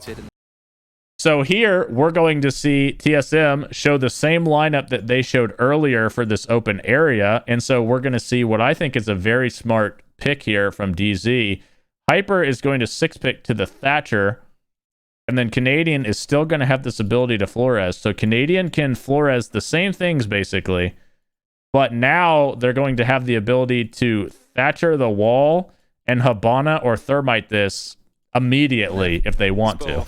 So here, we're going to see TSM show the same lineup that they showed earlier for this open area. And so we're going to see what I think is a very smart pick here from DZ. Hyper is going to 6-pick to the Thatcher, and then Canadian is still going to have this ability to Flores. So Canadian can Flores the same things, basically, but now they're going to have the ability to Thatcher the wall and Habana or Thermite this immediately if they want to.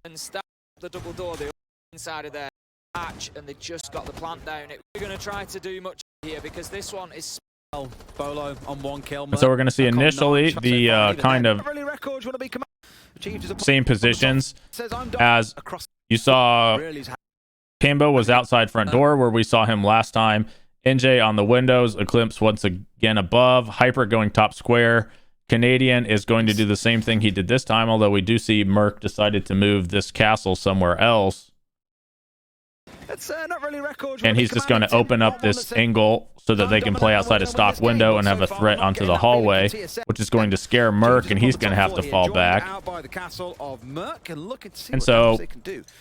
And start the double door, the inside of their hatch, and they just got the plant down. We're going to try to do much here because this one is Bolo on 1 kill. So we're going to see initially the kind of same positions as you saw. Cambo was outside front door where we saw him last time. NJ on the windows, Eclipse once again above, Hyper going top square. Canadian is going to do the same thing he did this time, although we do see Merc decided to move this castle somewhere else. Not really and he's just going to open up this angle so that they can play outside a stock window and have a threat onto the hallway, which is going to scare Merc, and he's going to have to fall back. And so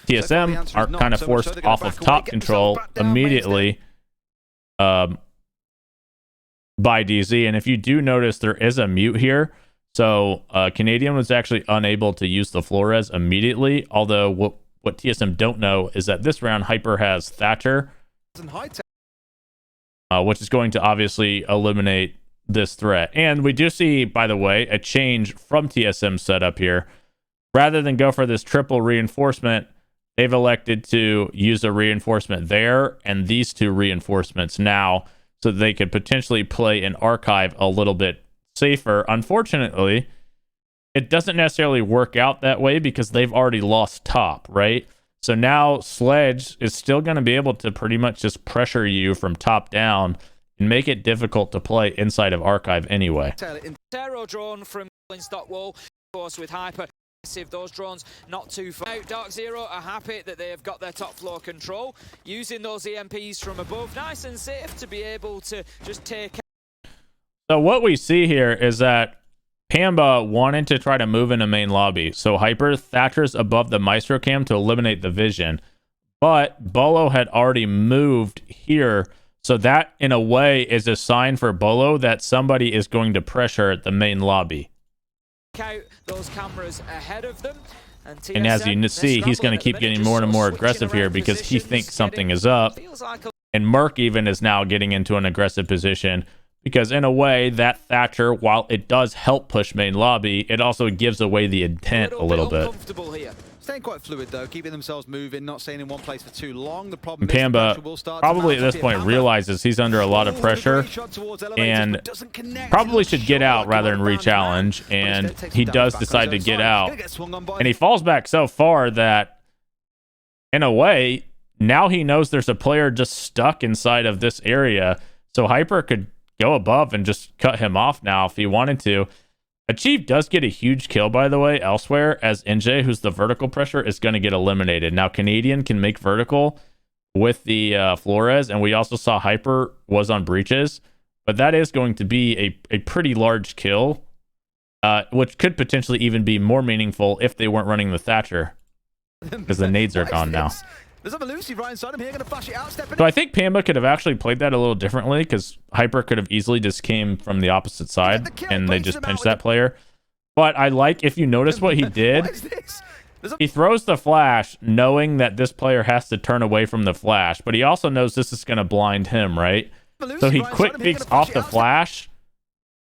TSM are kind of forced off of top control immediately by DZ. And if you do notice, there is a mute here. So Canadian was actually unable to use the Flores immediately, although what TSM don't know is that this round Hyper has Thatcher, which is going to obviously eliminate this threat. And we do see, by the way, a change from TSM's setup here. Rather than go for this triple reinforcement, they've elected to use a reinforcement there and these 2 reinforcements now, so that they could potentially play an archive a little bit safer. Unfortunately, it doesn't necessarily work out that way because they've already lost top, right? So now Sledge is still going to be able to pretty much just pressure you from top down and make it difficult to play inside of Archive anyway. Terror drone from Stockwall, of course, with Hyper. Those drones not too far out. Dark Zero are happy that they have got their top floor control, using those EMPs from above, nice and safe to be able to just take. So what we see here is that Pamba wanted to try to move into main lobby, so Hyper Thatcher's above the Maestro cam to eliminate the vision, but Bolo had already moved here, so that in a way is a sign for Bolo that somebody is going to pressure the main lobby. Out those cameras ahead of them, and as you see, he's going to keep getting more and more aggressive here because he thinks something is up, and Merc even is now getting into an aggressive position. Because in a way, that Thatcher, while it does help push main lobby, it also gives away the intent a little bit. Staying quite fluid though, keeping themselves moving, not staying in one place for too long. The problem Pamba probably at this point realizes he's under a lot of pressure and probably should get out rather than re-challenge. And he does decide to get out. And he falls back so far that, in a way, now he knows there's a player just stuck inside of this area. So Hyper could go above and just cut him off now if he wanted to. Achieve does get a huge kill, by the way, elsewhere, as NJ, who's the vertical pressure, is going to get eliminated. Now, Canadian can make vertical with the Flores, and we also saw Hyper was on breaches, but that is going to be a pretty large kill, which could potentially even be more meaningful if they weren't running the Thatcher, because the nades are gone now. There's a Lucy right inside him here, going to flash it out, stepping in. So I think Pamba could have actually played that a little differently, because Hyper could have easily just came from the opposite side and they just pinched that player. But I like, if you notice what he did, he throws the flash knowing that this player has to turn away from the flash, but he also knows this is going to blind him, right? So he quick peeks off the flash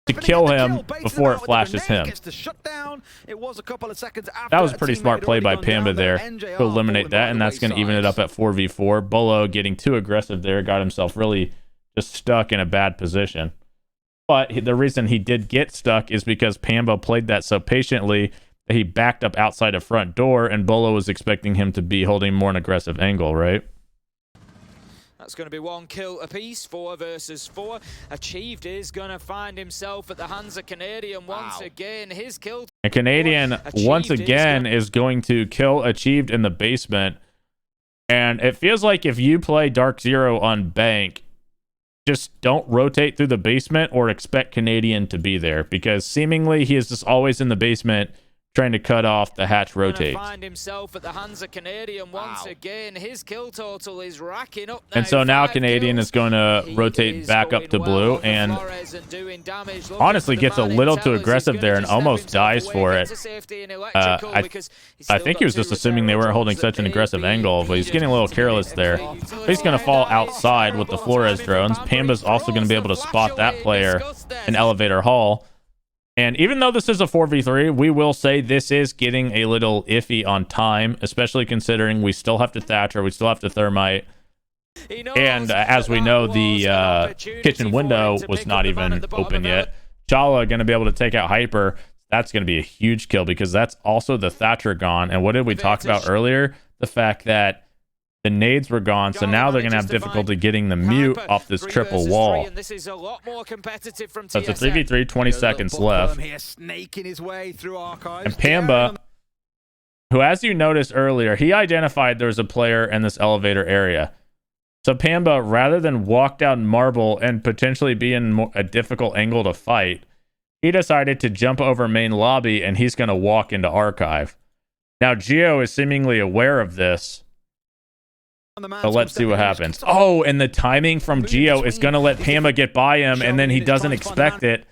to kill him before it flashes him. That was a pretty smart play by Pamba there to eliminate that, and that's going to even it up at 4v4. Bolo getting too aggressive there, got himself really just stuck in a bad position. But the reason he did get stuck is because Pamba played that so patiently that he backed up outside a front door, and Bolo was expecting him to be holding more an aggressive angle, right? That's going to be 1 kill apiece, 4 versus 4. Achieved is going to find himself at the hands of Canadian once again. His kill. And Canadian once again is going to kill Achieved in the basement. And it feels like if you play Dark Zero on Bank, just don't rotate through the basement or expect Canadian to be there, because seemingly he is just always in the basement trying to cut off the hatch rotate. Find himself at the hands of Canadian once again. His kill total is racking up now. And so now Canadian is going to rotate back up to blue and honestly gets a little too aggressive there and almost dies for it. I think he was just assuming they weren't holding such an aggressive angle, but he's getting a little careless there. He's going to fall outside with the Flores drones. Pamba's also going to be able to spot that player in Elevator Hall. And even though this is a 4v3, we will say this is getting a little iffy on time, especially considering we still have to Thatcher, we still have to Thermite. And as we know, the kitchen window was not even open yet. Chala going to be able to take out Hyper. That's going to be a huge kill because that's also the Thatcher gone. And what did we talk about earlier? The fact that the nades were gone, so now they're going to have difficulty getting the mute off this triple wall. So it's a 3v3, 20 seconds left. And Pamba, who, as you noticed earlier, he identified there was a player in this elevator area. So Pamba, rather than walk down Marble and potentially be in a difficult angle to fight, he decided to jump over main lobby and he's going to walk into Archive. Now, Geo is seemingly aware of this. So let's see what happens. Oh, and the timing from Geo is going to let Pamba get by him, and then he doesn't expect it.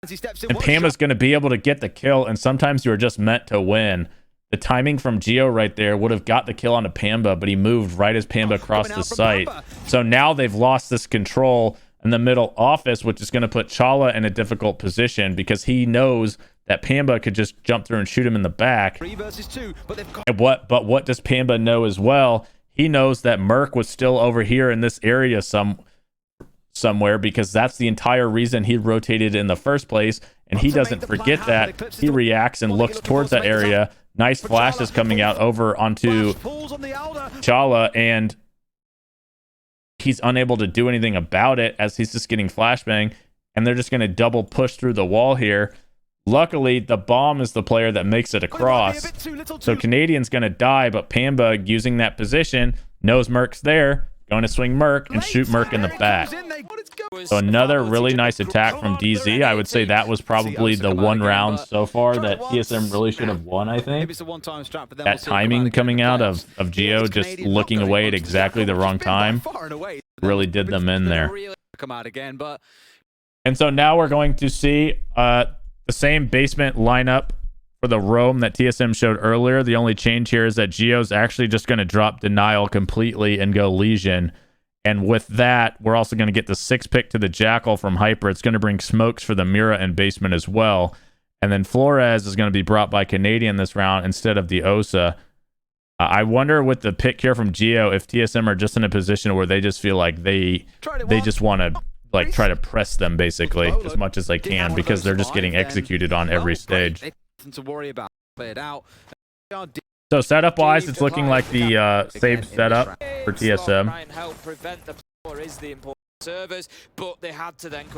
And Pamba's going to be able to get the kill, and sometimes you're just meant to win. The timing from Geo right there would have got the kill onto Pamba, but he moved right as Pamba crossed the site. So now they've lost this control in the middle office, which is going to put Chala in a difficult position because he knows that Pamba could just jump through and shoot him in the back. But what does Pamba know as well? He knows that Merc was still over here in this area somewhere because that's the entire reason he rotated in the first place, and he doesn't forget that. He reacts and looks towards that area. Nice flashes coming out over onto Chala, and he's unable to do anything about it as he's just getting flashbang, and they're just going to double push through the wall here. Luckily, the bomb is the player that makes it across. So Canadian's going to die, but Pamba, using that position, knows Merc's there, going to swing Merc and shoot Merc in the back. So another really nice attack from DZ. I would say that was probably the one round so far that TSM really should have won, I think. That timing coming out of Geo just looking away at exactly the wrong time really did them in there. And so now we're going to see the same basement lineup for the roam that TSM showed earlier. The only change here is that Geo's actually just going to drop Denial completely and go Legion. And with that, we're also going to get the 6 pick to the Jackal from Hyper. It's going to bring smokes for the Mira and basement as well. And then Flores is going to be brought by Canadian this round instead of the Osa. I wonder with the pick here from Geo if TSM are just in a position where they just feel like they just want to try to press them basically as much as they can because they're just getting executed on every stage. So setup wise, it's looking like the same setup for TSM.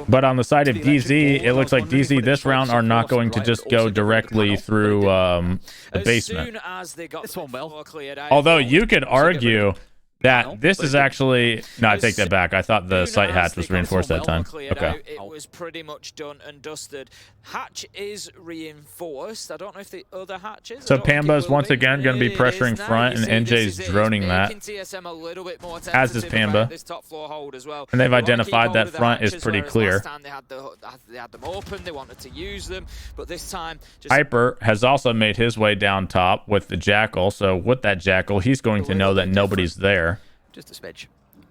But on the side of DZ, it looks like DZ this round are not going to just go directly through the basement. Although you could argue that this is actually... No, I take that back. I thought the site hatch was reinforced that time. Okay. It was pretty much done and dusted. Hatch is reinforced. I don't know if the other hatch is. So Pamba's once again going to be pressuring front, and NJ's droning that. As is Pamba. And they've identified that front is pretty clear. They had them open. They wanted to use them. But this time... Hyper has also made his way down top with the Jackal. So with that Jackal, he's going to know that nobody's there. Just a smidge.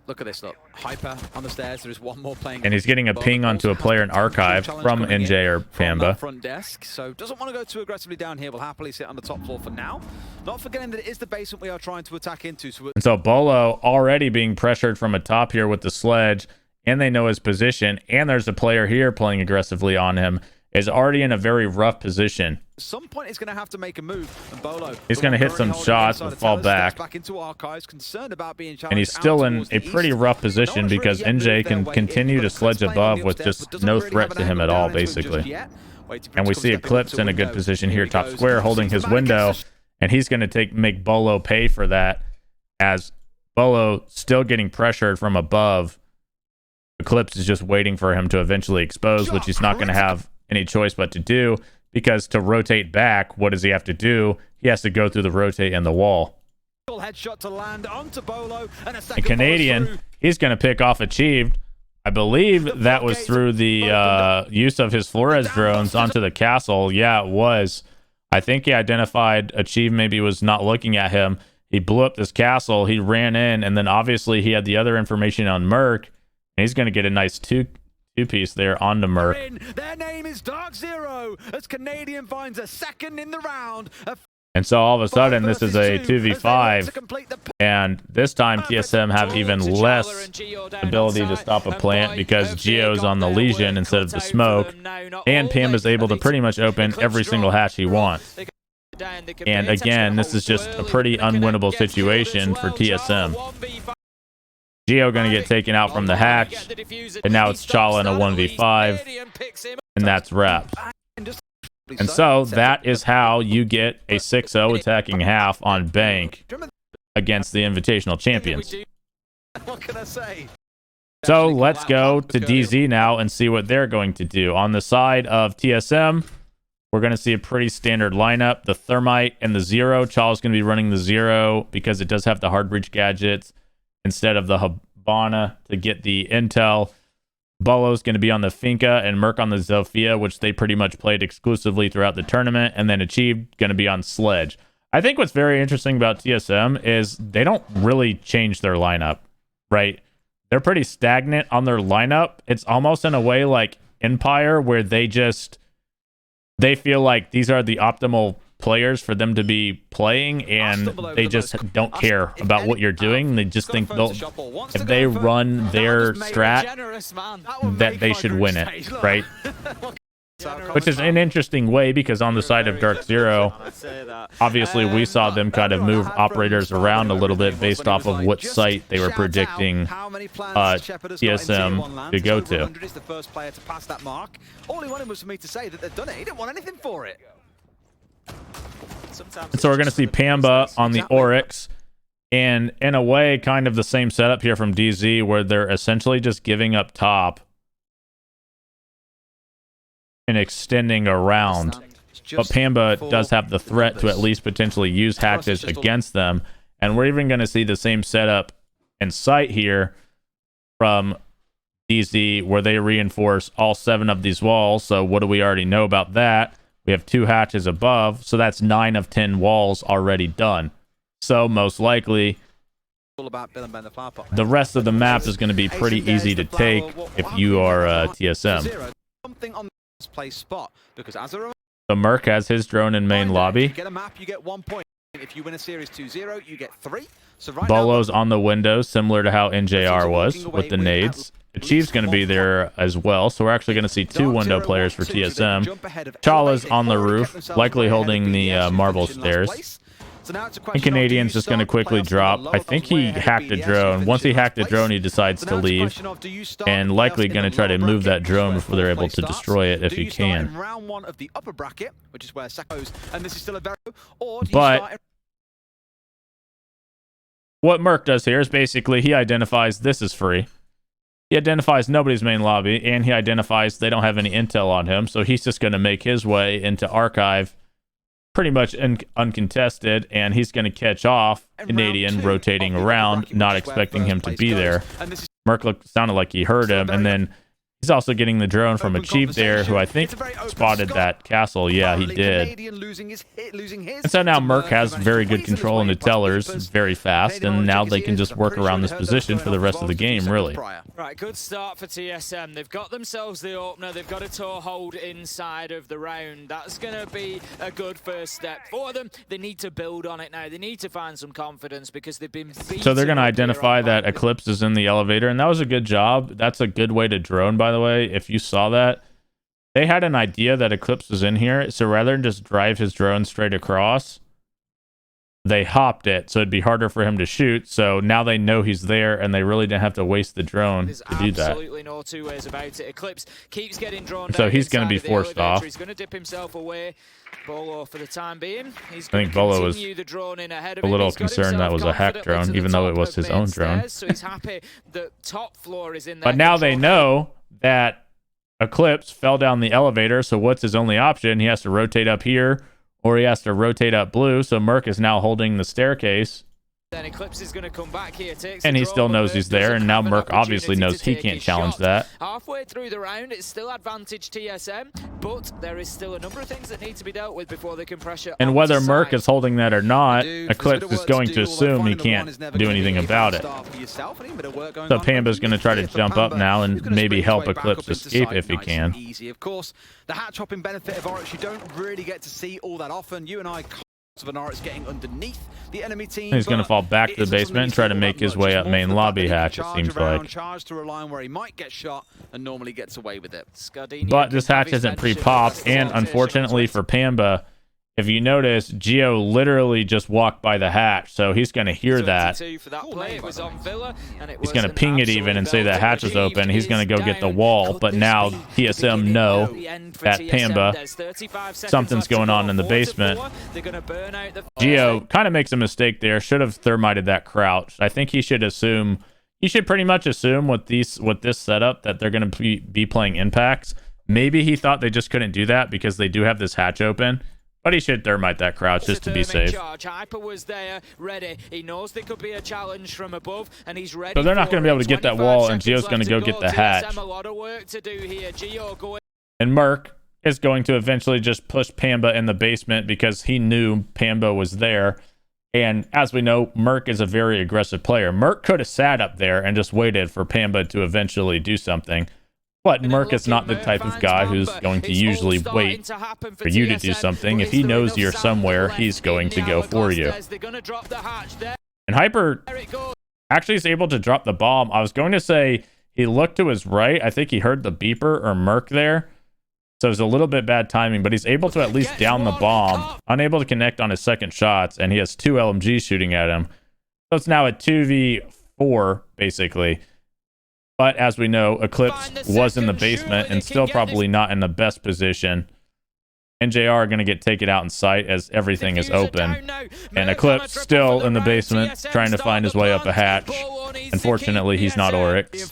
Look at this, look. Hyper on the stairs. There is one more playing. And he's getting a ping onto a player in Archive from NJ or Pamba. Front desk, so doesn't want to go too aggressively down here. Will happily sit on the top floor for now. Not forgetting that it is the basement we are trying to attack into. And so Bolo already being pressured from atop here with the sledge, and they know his position, and there's a player here playing aggressively on him, is already in a very rough position. At some point, he's going to have to make a move. And Bolo, he's going to hit some shots and fall back. Into Archives, concerned about being and he's still in a pretty rough position because NJ can continue to sledge above with just no threat to him at all, basically. And we see Eclipse in a good position here, top square, holding his window. And he's going to make Bolo pay for that, as Bolo still getting pressured from above. Eclipse is just waiting for him to eventually expose, which he's not going to have any choice but to do, because to rotate back, what does he have to do? He has to go through the rotate and the wall. Headshot to land onto Bolo, and a second And Canadian, he's going to pick off Achieved. I believe that was through the use of his Flores drones onto the castle. Yeah, it was. I think he identified Achieved maybe was not looking at him. He blew up this castle. He ran in, and then obviously he had the other information on Merc, and he's going to get a nice two-piece there onto Merc. Their name is Dark Zero, as Canadian finds a second in the round. And so all of a sudden, this is a 2v5, and this time TSM have even less ability to stop a plant because Geo's on the Legion instead of the smoke, and Pam is able to pretty much open every single hatch he wants. And again, this is just a pretty unwinnable situation for TSM. Geo going to get taken out from the hatch, and now it's Chala in a 1v5, and that's wrapped. And so that is how you get a 6-0 attacking half on Bank against the Invitational champions. What can I say? So let's go to DZ now and see what they're going to do. On the side of TSM, we're going to see a pretty standard lineup. The Thermite and the Zero. Chala's going to be running the Zero because it does have the hard breach gadgets instead of the Habana to get the intel. Bolo's going to be on the Finca and Merc on the Zofia, which they pretty much played exclusively throughout the tournament. And then Achieved going to be on Sledge. I think what's very interesting about TSM is they don't really change their lineup, right? They're pretty stagnant on their lineup. It's almost in a way like Empire, where they feel like these are the optimal players for them to be playing, and they just don't care about what you're doing. They just think if they run their strat, that they should win it, right? Which is an interesting way, because on the side of Dark Zero, obviously we saw them kind of move operators around a little bit based off of what site they were predicting TSM to go to. All he wanted was for me to say that they've done it. He didn't want anything for it. And so we're going to see Pamba on the Oryx, and in a way kind of the same setup here from DZ, where they're essentially just giving up top and extending around. But Pamba does have the threat to at least potentially use hatches against them, and we're even going to see the same setup in sight here from DZ, where they reinforce all 7 of these walls. So what do we already know about that? We have 2 hatches above, so that's 9 of 10 walls already done. So most likely, the rest of the map is going to be pretty easy to take if you are TSM. The Merc has his drone in main lobby. If you win a series 2-0, you get 3. So Bolo's on the window, similar to how NJR was with the nades. Achieve's going to be there as well, so we're actually going to see 2 window players for TSM. Chala's on the roof, likely holding the marble stairs. And Canadian's just going to quickly drop. I think he hacked a drone. Once he hacked a drone, he decides to leave, and likely going to try to move that drone before they're able to destroy it if he can. But what Merc does here is basically he identifies this is free. He identifies nobody's main lobby, and he identifies they don't have any intel on him, so he's just going to make his way into Archive pretty much uncontested, and he's going to catch off Canadian rotating around, not expecting him to be there. Merc sounded like he heard him, and then he's also getting the drone from Achieve there, who I think spotted that castle. Yeah, he did. And so now Merc has very good control in the tellers, very fast, and now they can just work around this position for the rest of the game, really. Right, good start for TSM. They've got themselves the opener. They've got a toehold inside of the round. That's going to be a good first step for them. They need to build on it now. They need to find some confidence because they've been beaten. So they're going to identify that Eclipse is in the elevator, and that was a good job. That's a good way to drone, by the way. If you saw that, they had an idea that Eclipse was in here, so rather than just drive his drone straight across, they hopped it, so it'd be harder for him to shoot. So now they know he's there, and they really didn't have to waste the drone to do that. Absolutely no two ways about it. Eclipse keeps getting drawn so he's going to be forced off. He's going to dip himself away. Bolo for the time being. He's I think Bolo was a little concerned that was a hack drone, even though it was his own drone. So he's happy that top floor is in there. But now they know that Eclipse fell down the elevator, so what's his only option? He has to rotate up here, or he has to rotate up blue, so Merc is now holding the staircase. Then Eclipse is going to come back here, and he still knows he's there, and now Merc obviously knows he can't challenge that. Halfway through the round, it's still advantage TSM, but there is still a number of things that need to be dealt with before they can pressure. And whether Merc is holding that or not, Eclipse is going to assume he can't do anything about it. So Pamba's going to try to jump up now and maybe help Eclipse escape if he can. Of course, the hatch hopping benefit of Oryx you don't really get to see all that often. You and I of an Oryx getting underneath the enemy team. He's going to fall back to the basement and try to make his way up main lobby hatch, it seems like. Charge to a line where he might get shot and normally gets away with it. But this hatch isn't pre-popped, and unfortunately for Pamba, if you notice, Geo literally just walked by the hatch, so he's going to hear that. He's going to ping it even and say the hatch is open. He's going to go get the wall, but now TSM know that Pamba, something's going on in the basement. Geo kind of makes a mistake there. Should have thermited that crouch. I think he should assume, he should pretty much assume with this setup that they're going to be playing impacts. Maybe he thought they just couldn't do that because they do have this hatch open. But he should thermite that crouch just to be safe. Hyper was there, ready. He knows there could be a challenge from above, and he's ready. So they're not going to be able to get that wall, and Geo's going to go get the hatch. A lot of work to do here. Geo going. And Merc is going to eventually just push Pamba in the basement because he knew Pamba was there. And as we know, Merc is a very aggressive player. Merc could have sat up there and just waited for Pamba to eventually do something. But Merc is not the type of guy who's going to usually wait for you to do something. If he knows you're somewhere, he's going to go for you. And Hyper actually is able to drop the bomb. I was going to say he looked to his right. I think he heard the beeper or Merc there. So it was a little bit bad timing, but he's able to at least down the bomb. Unable to connect on his second shots, and he has 2 LMGs shooting at him. So it's now a 2v4, basically. But as we know, Eclipse was in the basement and still probably not in the best position. NJR are going to get taken out in sight as everything is open. And Eclipse still in the basement trying to find his way up a hatch. Unfortunately, he's not Oryx.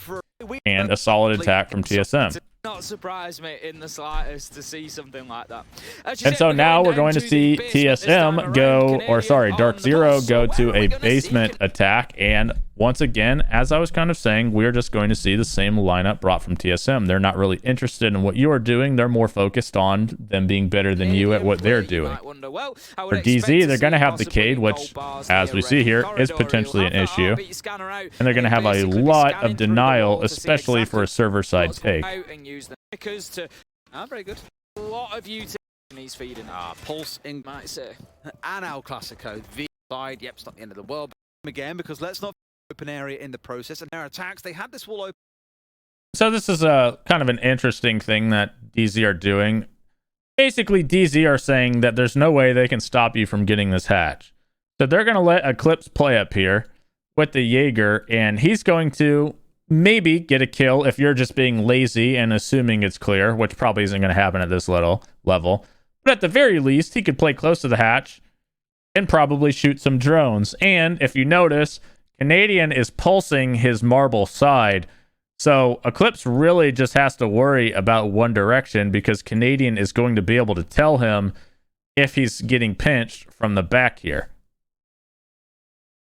And a solid attack from TSM. Not surprise me in the slightest to see something like that. And so now we're going to see TSM go, or sorry, Dark Zero go to a basement attack. And once again, as I was kind of saying, we're just going to see the same lineup brought from TSM. They're not really interested in what you are doing. They're more focused on them being better than you at what they're doing. For DZ, they're going to have the Cade, which, as we see here, is potentially an issue. And they're going to have a lot of denial, especially for a server-side take. Very good. A lot of utility he's feeding. Pulse in, Might say. And El Clasico. V side, yep, it's not the end of the world. Again, because let's not open area in the process. And their attacks, they had this wall open. So this is a kind of an interesting thing that DZ are doing. Basically, DZ are saying that there's no way they can stop you from getting this hatch. So they're going to let Eclipse play up here with the Jaeger, and he's going to maybe get a kill if you're just being lazy and assuming it's clear, which probably isn't going to happen at this level. But at the very least, he could play close to the hatch and probably shoot some drones. And if you notice, Canadian is pulsing his marble side. So Eclipse really just has to worry about one direction because Canadian is going to be able to tell him if he's getting pinched from the back here.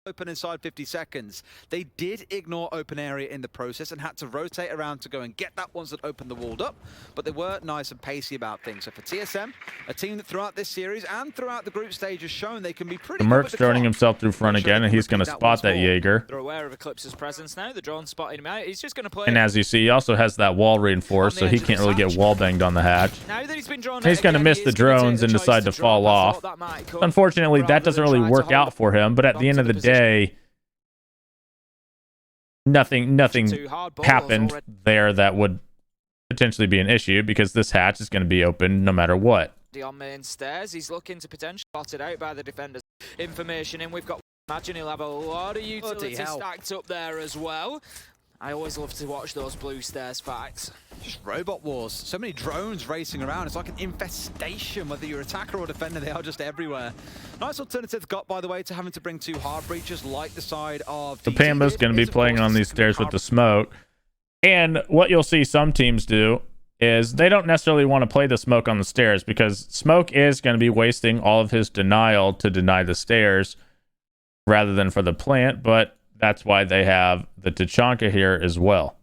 Open inside 50 seconds. They did ignore open area in the process and had to rotate around to go and get that ones that opened the walled up, but they were nice and pacey about things. So for TSM, a team that throughout this series and throughout the group stage has shown they can be pretty good. Merc's droning himself through front again, and he's going to spot that Jaeger. They're aware of Eclipse's presence now. The drone spotting him out. He's just going to play. And as you see, he also has that wall reinforced, so he can't really get wall banged on the hatch. Now that he's been drawn, he's going to miss the drones and decide to fall off. Unfortunately, that doesn't really work out for him, but at the end of the day, nothing happened there that would potentially be an issue because this hatch is going to be open no matter what. On main stairs, he's looking to potentially spotted out by the defenders. Information in, we've got, imagine he'll have a lot of utility stacked up there as well. I always love to watch those blue stairs fights. Just robot wars. So many drones racing around. It's like an infestation. Whether you're attacker or defender, they are just everywhere. Nice alternative got, by the way, to having to bring 2 hard breaches like the side of the Pamba's going to be playing on these stairs with the smoke. And what you'll see some teams do is they don't necessarily want to play the smoke on the stairs because Smoke is going to be wasting all of his denial to deny the stairs rather than for the plant, but that's why they have the Tachanka here as well.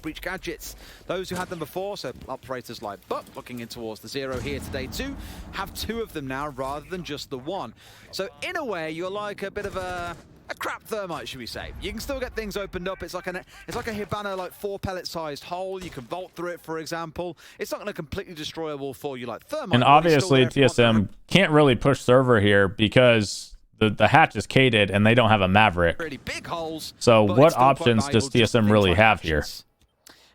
Breach gadgets, those who had them before, so operators like Buck looking in towards the 0 here today too, have 2 of them now rather than just the 1. So in a way, you're like a bit of a crap thermite, should we say. You can still get things opened up. It's like a Hibana, like 4 pellet sized hole. You can vault through it, for example. It's not going to completely destroy a wall for you like thermite. And obviously TSM can't really push server here because the hatch is cated and they don't have a Maverick. Really big holes. So what options does TSM really have here?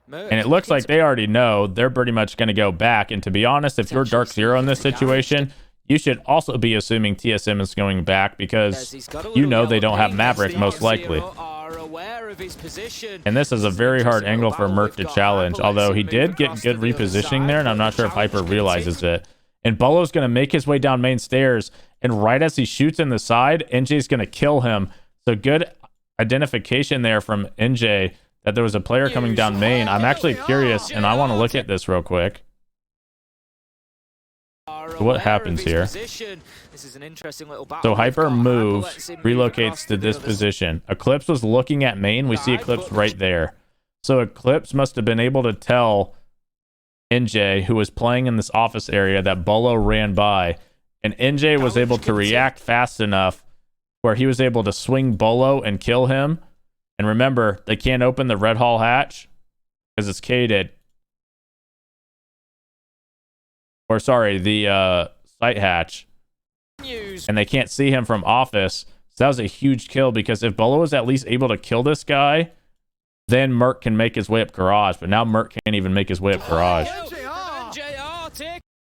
And it looks like they already know they're pretty much going to go back. And to be honest, if you're Dark Zero in this situation, you should also be assuming TSM is going back because you know they don't have Maverick most likely. And this is a very hard angle for Merc to challenge, although he did get good repositioning there, and I'm not sure if Hyper realizes it. And Bolo's going to make his way down main stairs, and right as he shoots in the side, NJ's going to kill him. So good identification there from NJ that there was a player coming down main. I'm actually curious, and I want to look at this real quick. So what happens here? So Hyper moves, relocates to this position. Eclipse was looking at main. We see Eclipse right there. So Eclipse must have been able to tell NJ, who was playing in this office area, that Bolo ran by. And NJ was able to react fast enough where he was able to swing Bolo and kill him. And remember, they can't open the red hall hatch because it's cated. Or sorry, the site hatch. And they can't see him from office. So that was a huge kill because if Bolo was at least able to kill this guy, then Merc can make his way up garage. But now Merc can't even make his way up garage.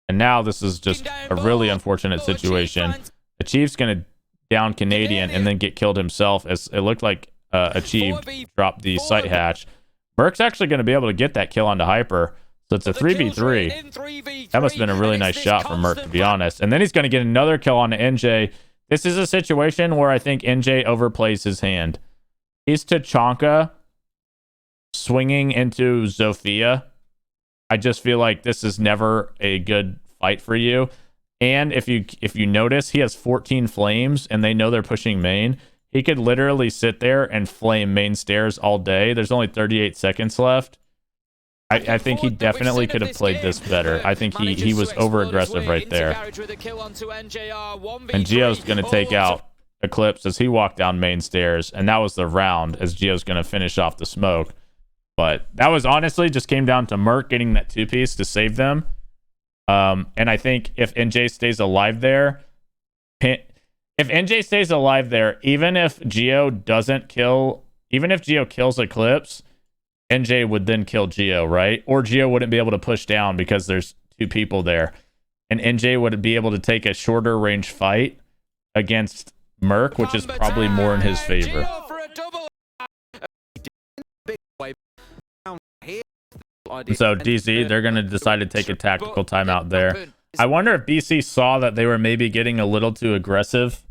And now this is just a really unfortunate situation. Achieve's going to down Canadian and then get killed himself, as it looked like Achieve dropped the site hatch. Merc's actually going to be able to get that kill onto Hyper. So it's a 3v3. That must have been a really nice shot from Merc, to be honest. And then he's going to get another kill onto NJ. This is a situation where I think NJ overplays his hand. He's Tachanka swinging into Zofia. I just feel like this is never a good fight for you. And if you notice, he has 14 flames and they know they're pushing main. He could literally sit there and flame main stairs all day. There's only 38 seconds left. I think he definitely could have played this better. I think he was over aggressive right there. And Gio's going to take out Eclipse as he walked down main stairs. And that was the round, as Gio's going to finish off the smoke. But that was honestly just came down to Merc getting that 2-piece to save them. And I think if NJ stays alive there, even if Gio kills Eclipse, NJ would then kill Gio, right? Or Gio wouldn't be able to push down because there's 2 people there. And NJ would be able to take a shorter range fight against Merc, which is probably more in his favor. So DZ, they're going to decide to take a tactical timeout there. I wonder if BC saw that they were maybe getting a little too aggressive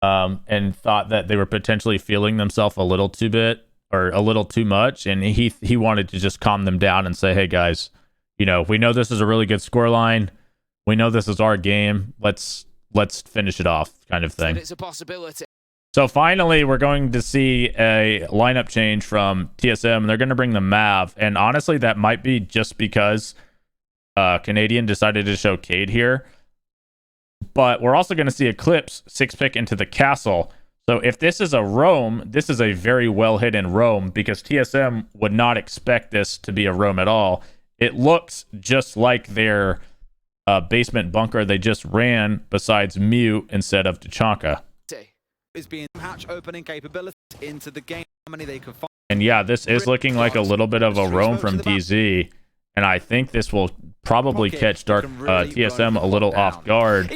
and thought that they were potentially feeling themselves a little too bit or a little too much. And he wanted to just calm them down and say, hey, guys, you know, we know this is a really good scoreline. We know this is our game. Let's finish it off kind of thing. It's a possibility. So finally, we're going to see a lineup change from TSM. They're going to bring the Mav. And honestly, that might be just because Canadian decided to show Cade here. But we're also going to see Eclipse 6-pick into the castle. So if this is a roam, this is a very well hidden roam because TSM would not expect this to be a roam at all. It looks just like their basement bunker they just ran, besides Mute instead of Tachanka. Is being hatch opening capability into the game. How many they can find. And yeah, this is looking like a little bit of a roam from DZ. And I think this will probably catch TSM a little off guard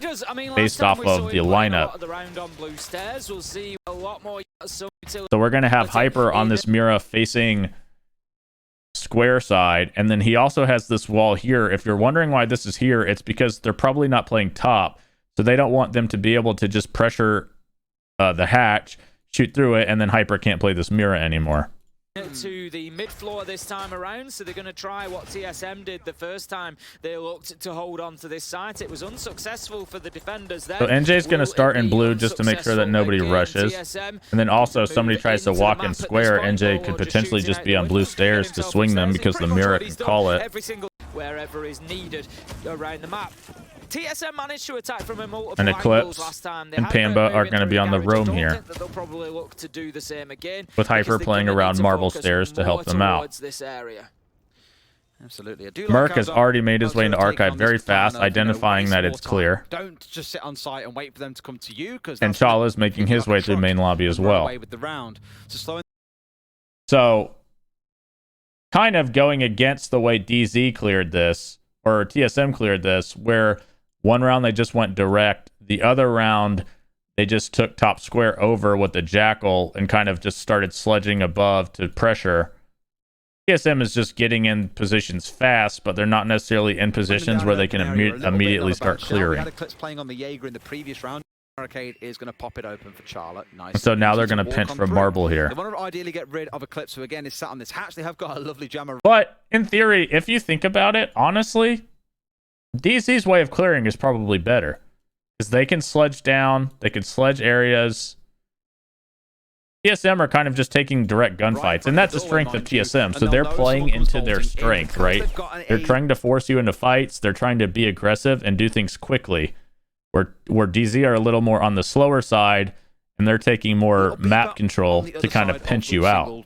based off of the lineup. So we're going to have Hyper on this Mira facing square side. And then he also has this wall here. If you're wondering why this is here, it's because they're probably not playing top. So they don't want them to be able to just pressure the hatch, shoot through it, and then Hyper can't play this Mira anymore. to the mid floor this time around, so they're going to try what TSM did the first time they looked to hold on to this site. It was unsuccessful for the defenders there. So NJ's going to start in blue just to make sure that nobody rushes. And then also if somebody tries to walk in square, NJ could potentially just be on blue stairs to swing them because the mirror can call it. Every single wherever is needed around the map. TSM managed to attack from a multiple And Eclipse last time. and Pamba are going to be on the roam here, they'll probably look to do the same again, with Hyper playing around marble stairs to help them out. This area. Absolutely. I do Merc like has already made his way into Archive very fast, identifying that it's clear. Don't just sit on site and wait for them to come to you, because And Chala's making his way through main lobby as well. So, kind of going against the way DZ cleared this, or TSM cleared this, where one round they just went direct, the other round they just took top square over with the Jackal and kind of just started sludging above to pressure. TSM is just getting in positions fast, but they're not necessarily in positions where they can immediately start clearing. Eclipse playing on the Jaeger in the previous round. Barricade is going to pop it open for Charlotte. Nice. So now they're going to pinch from marble here. They want to ideally get rid of Eclipse, who again is sat on this hatch. They have got a lovely jammer. But in theory, if you think about it, honestly, DZ's way of clearing is probably better, because they can sludge down, they can sledge areas. TSM are kind of just taking direct gunfights, and that's the strength of TSM. So they're playing into their strength, right? They're trying to force you into fights. They're trying to be aggressive and do things quickly. Where DZ are a little more on the slower side, and they're taking more map control to kind of pinch you out.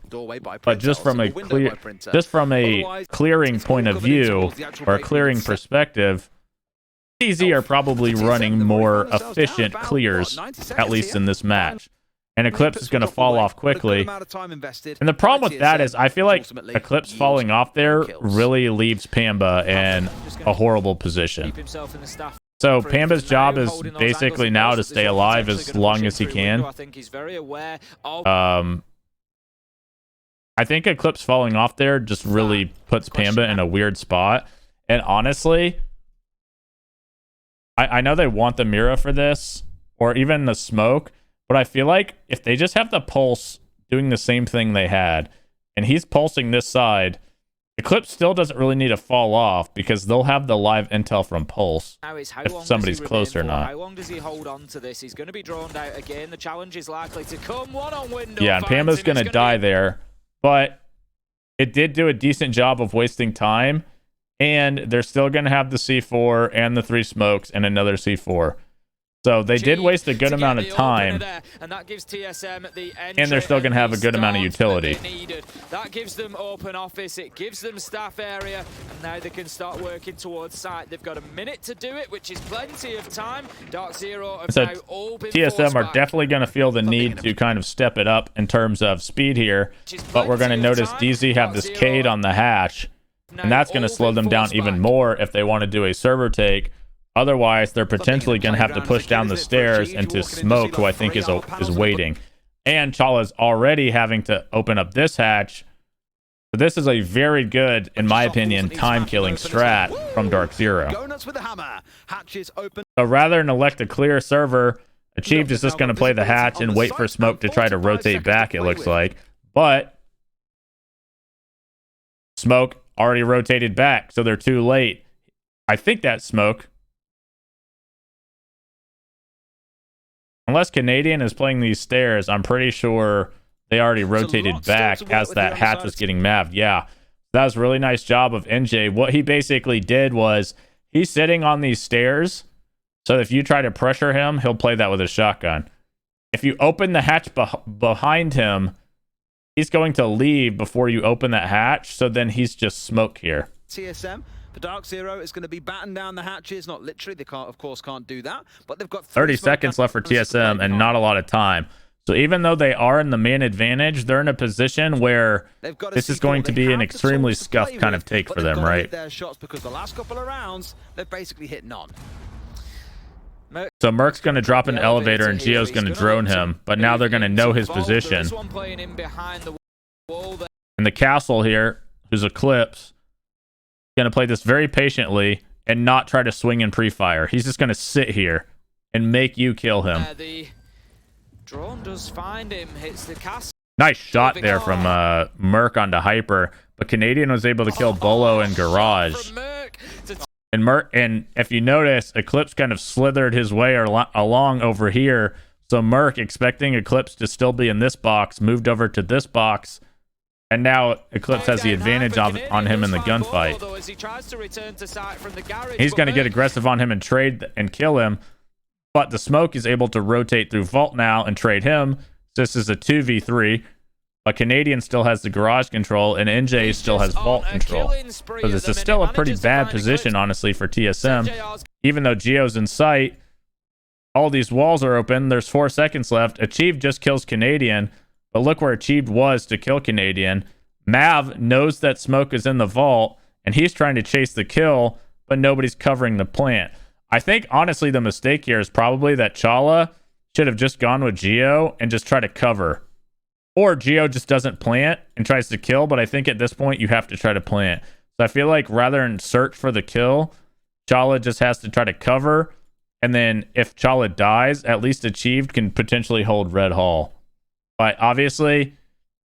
But just from a clearing point of view, or a clearing perspective, DZ are probably running more efficient clears, at least in this match. And Eclipse is going to fall off quickly. And the problem with that is I feel like Eclipse falling off there really leaves Pamba in a horrible position. So Pamba's job is basically now to stay alive as long as he can. I think Eclipse falling off there just really puts Pamba in a weird spot. And honestly, I know they want the Mira for this, or even the smoke, but I feel like if they just have the Pulse doing the same thing they had, and he's pulsing this side, Eclipse still doesn't really need to fall off, because they'll have the live intel from Pulse if somebody's close or not. How long does he hold on to this? He's going to be drawn out again. The challenge is likely to come. One on window. Yeah, and Pamba's going to die there, but it did do a decent job of wasting time, and they're still going to have the C4 and the 3 smokes and another C4. So they did waste a good amount of time, and that gives TSM the and they're still going to have a good amount of utility. That gives them open office, it gives them staff area, and now they can start working towards site. They've got a minute to do it, which is plenty of time. Dark Zero have now all been TSM are definitely going to feel the need to kind of step it up in terms of speed here, but we're going to notice DZ have this Cade on the hatch, and that's going to slow them down even more if they want to do a server take. Otherwise, they're potentially going to have to push down the stairs into Smoke, who I think is waiting. And Chala's already having to open up this hatch. So this is a very good, in my opinion, time-killing strat from Dark Zero. So rather than elect a clear server, Achieved is just going to play the hatch and wait for Smoke to try to rotate back, it looks like. But Smoke already rotated back, so they're too late. I think that's Smoke. Unless Canadian is playing these stairs, I'm pretty sure they already rotated back as that hatch was getting mav'd. Yeah, that was a really nice job of NJ. What he basically did was he's sitting on these stairs, so if you try to pressure him, he'll play that with a shotgun. If you open the hatch behind him, he's going to leave before you open that hatch, so then he's just Smoke here. TSM. For Dark Zero, is going to be batten down the hatches. Not literally, they can't, of course, can't do that. But they've got 30 seconds left for TSM and not a lot of time. So even though they are in the main advantage, they're in a position where this is going to be an extremely scuffed kind of take for them, right? Their shots, because the last couple of rounds, they've basically hit none. So Merc's going to drop an elevator and Geo's going to drone him, but now they're going to know his position. And the castle here, who's Eclipse, going to play this very patiently and not try to swing in pre-fire. He's just going to sit here and make you kill him. The drone does find him, hits the castle. Nice shot there from Merc onto Hyper, but Canadian was able to kill Bolo and Garage. And if you notice, Eclipse kind of slithered his way along over here. So Merc, expecting Eclipse to still be in this box, moved over to this box. And now Eclipse has the advantage on him in the gunfight. He's going to get aggressive on him and trade and kill him. But the smoke is able to rotate through Vault now and trade him. So this is a 2v3. But Canadian still has the garage control, and NJ still has vault control. So this is still a pretty bad position, honestly, for TSM. Even though Geo's in sight, all these walls are open. There's 4 seconds left. Achieved just kills Canadian, but look where Achieved was to kill Canadian. Mav knows that smoke is in the vault, and he's trying to chase the kill, but nobody's covering the plant. I think, honestly, the mistake here is probably that Chala should have just gone with Geo and just try to cover. Or Geo just doesn't plant and tries to kill, but I think at this point you have to try to plant. So I feel like rather than search for the kill, Chala just has to try to cover. And then if Chala dies, at least Achieved can potentially hold Red Hall. But obviously,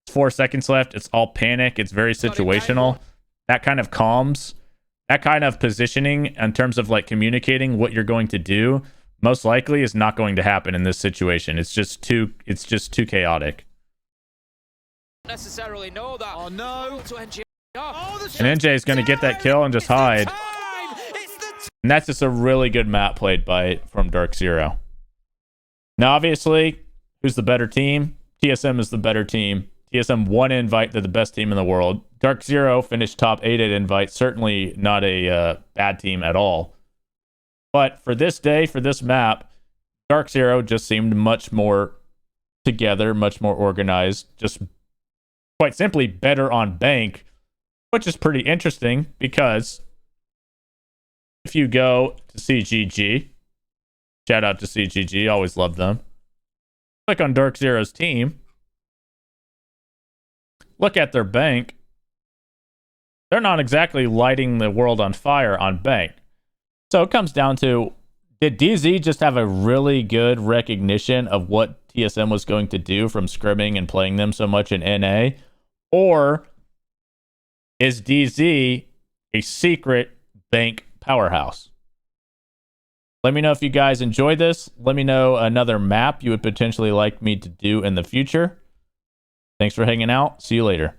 4 seconds left. It's all panic. It's very situational. That kind of calms. That kind of positioning in terms of like communicating what you're going to do most likely is not going to happen in this situation. It's just too chaotic. Necessarily know that. Oh no! And NJ is going to get that kill and just hide. And that's just a really good map played from Dark Zero. Now, obviously, who's the better team? TSM is the better team. TSM won invite. They're the best team in the world. Dark Zero finished top 8 at invite. Certainly not a bad team at all. But for this day, for this map, Dark Zero just seemed much more together, much more organized. Just quite simply better on bank, which is pretty interesting because if you go to CGG, shout out to CGG, always love them. Click on Dark Zero's team. Look at their bank. They're not exactly lighting the world on fire on bank. So it comes down to, did DZ just have a really good recognition of what TSM was going to do from scrimming and playing them so much in NA? Or is DZ a secret bank powerhouse? Let me know if you guys enjoyed this. Let me know another map you would potentially like me to do in the future. Thanks for hanging out. See you later.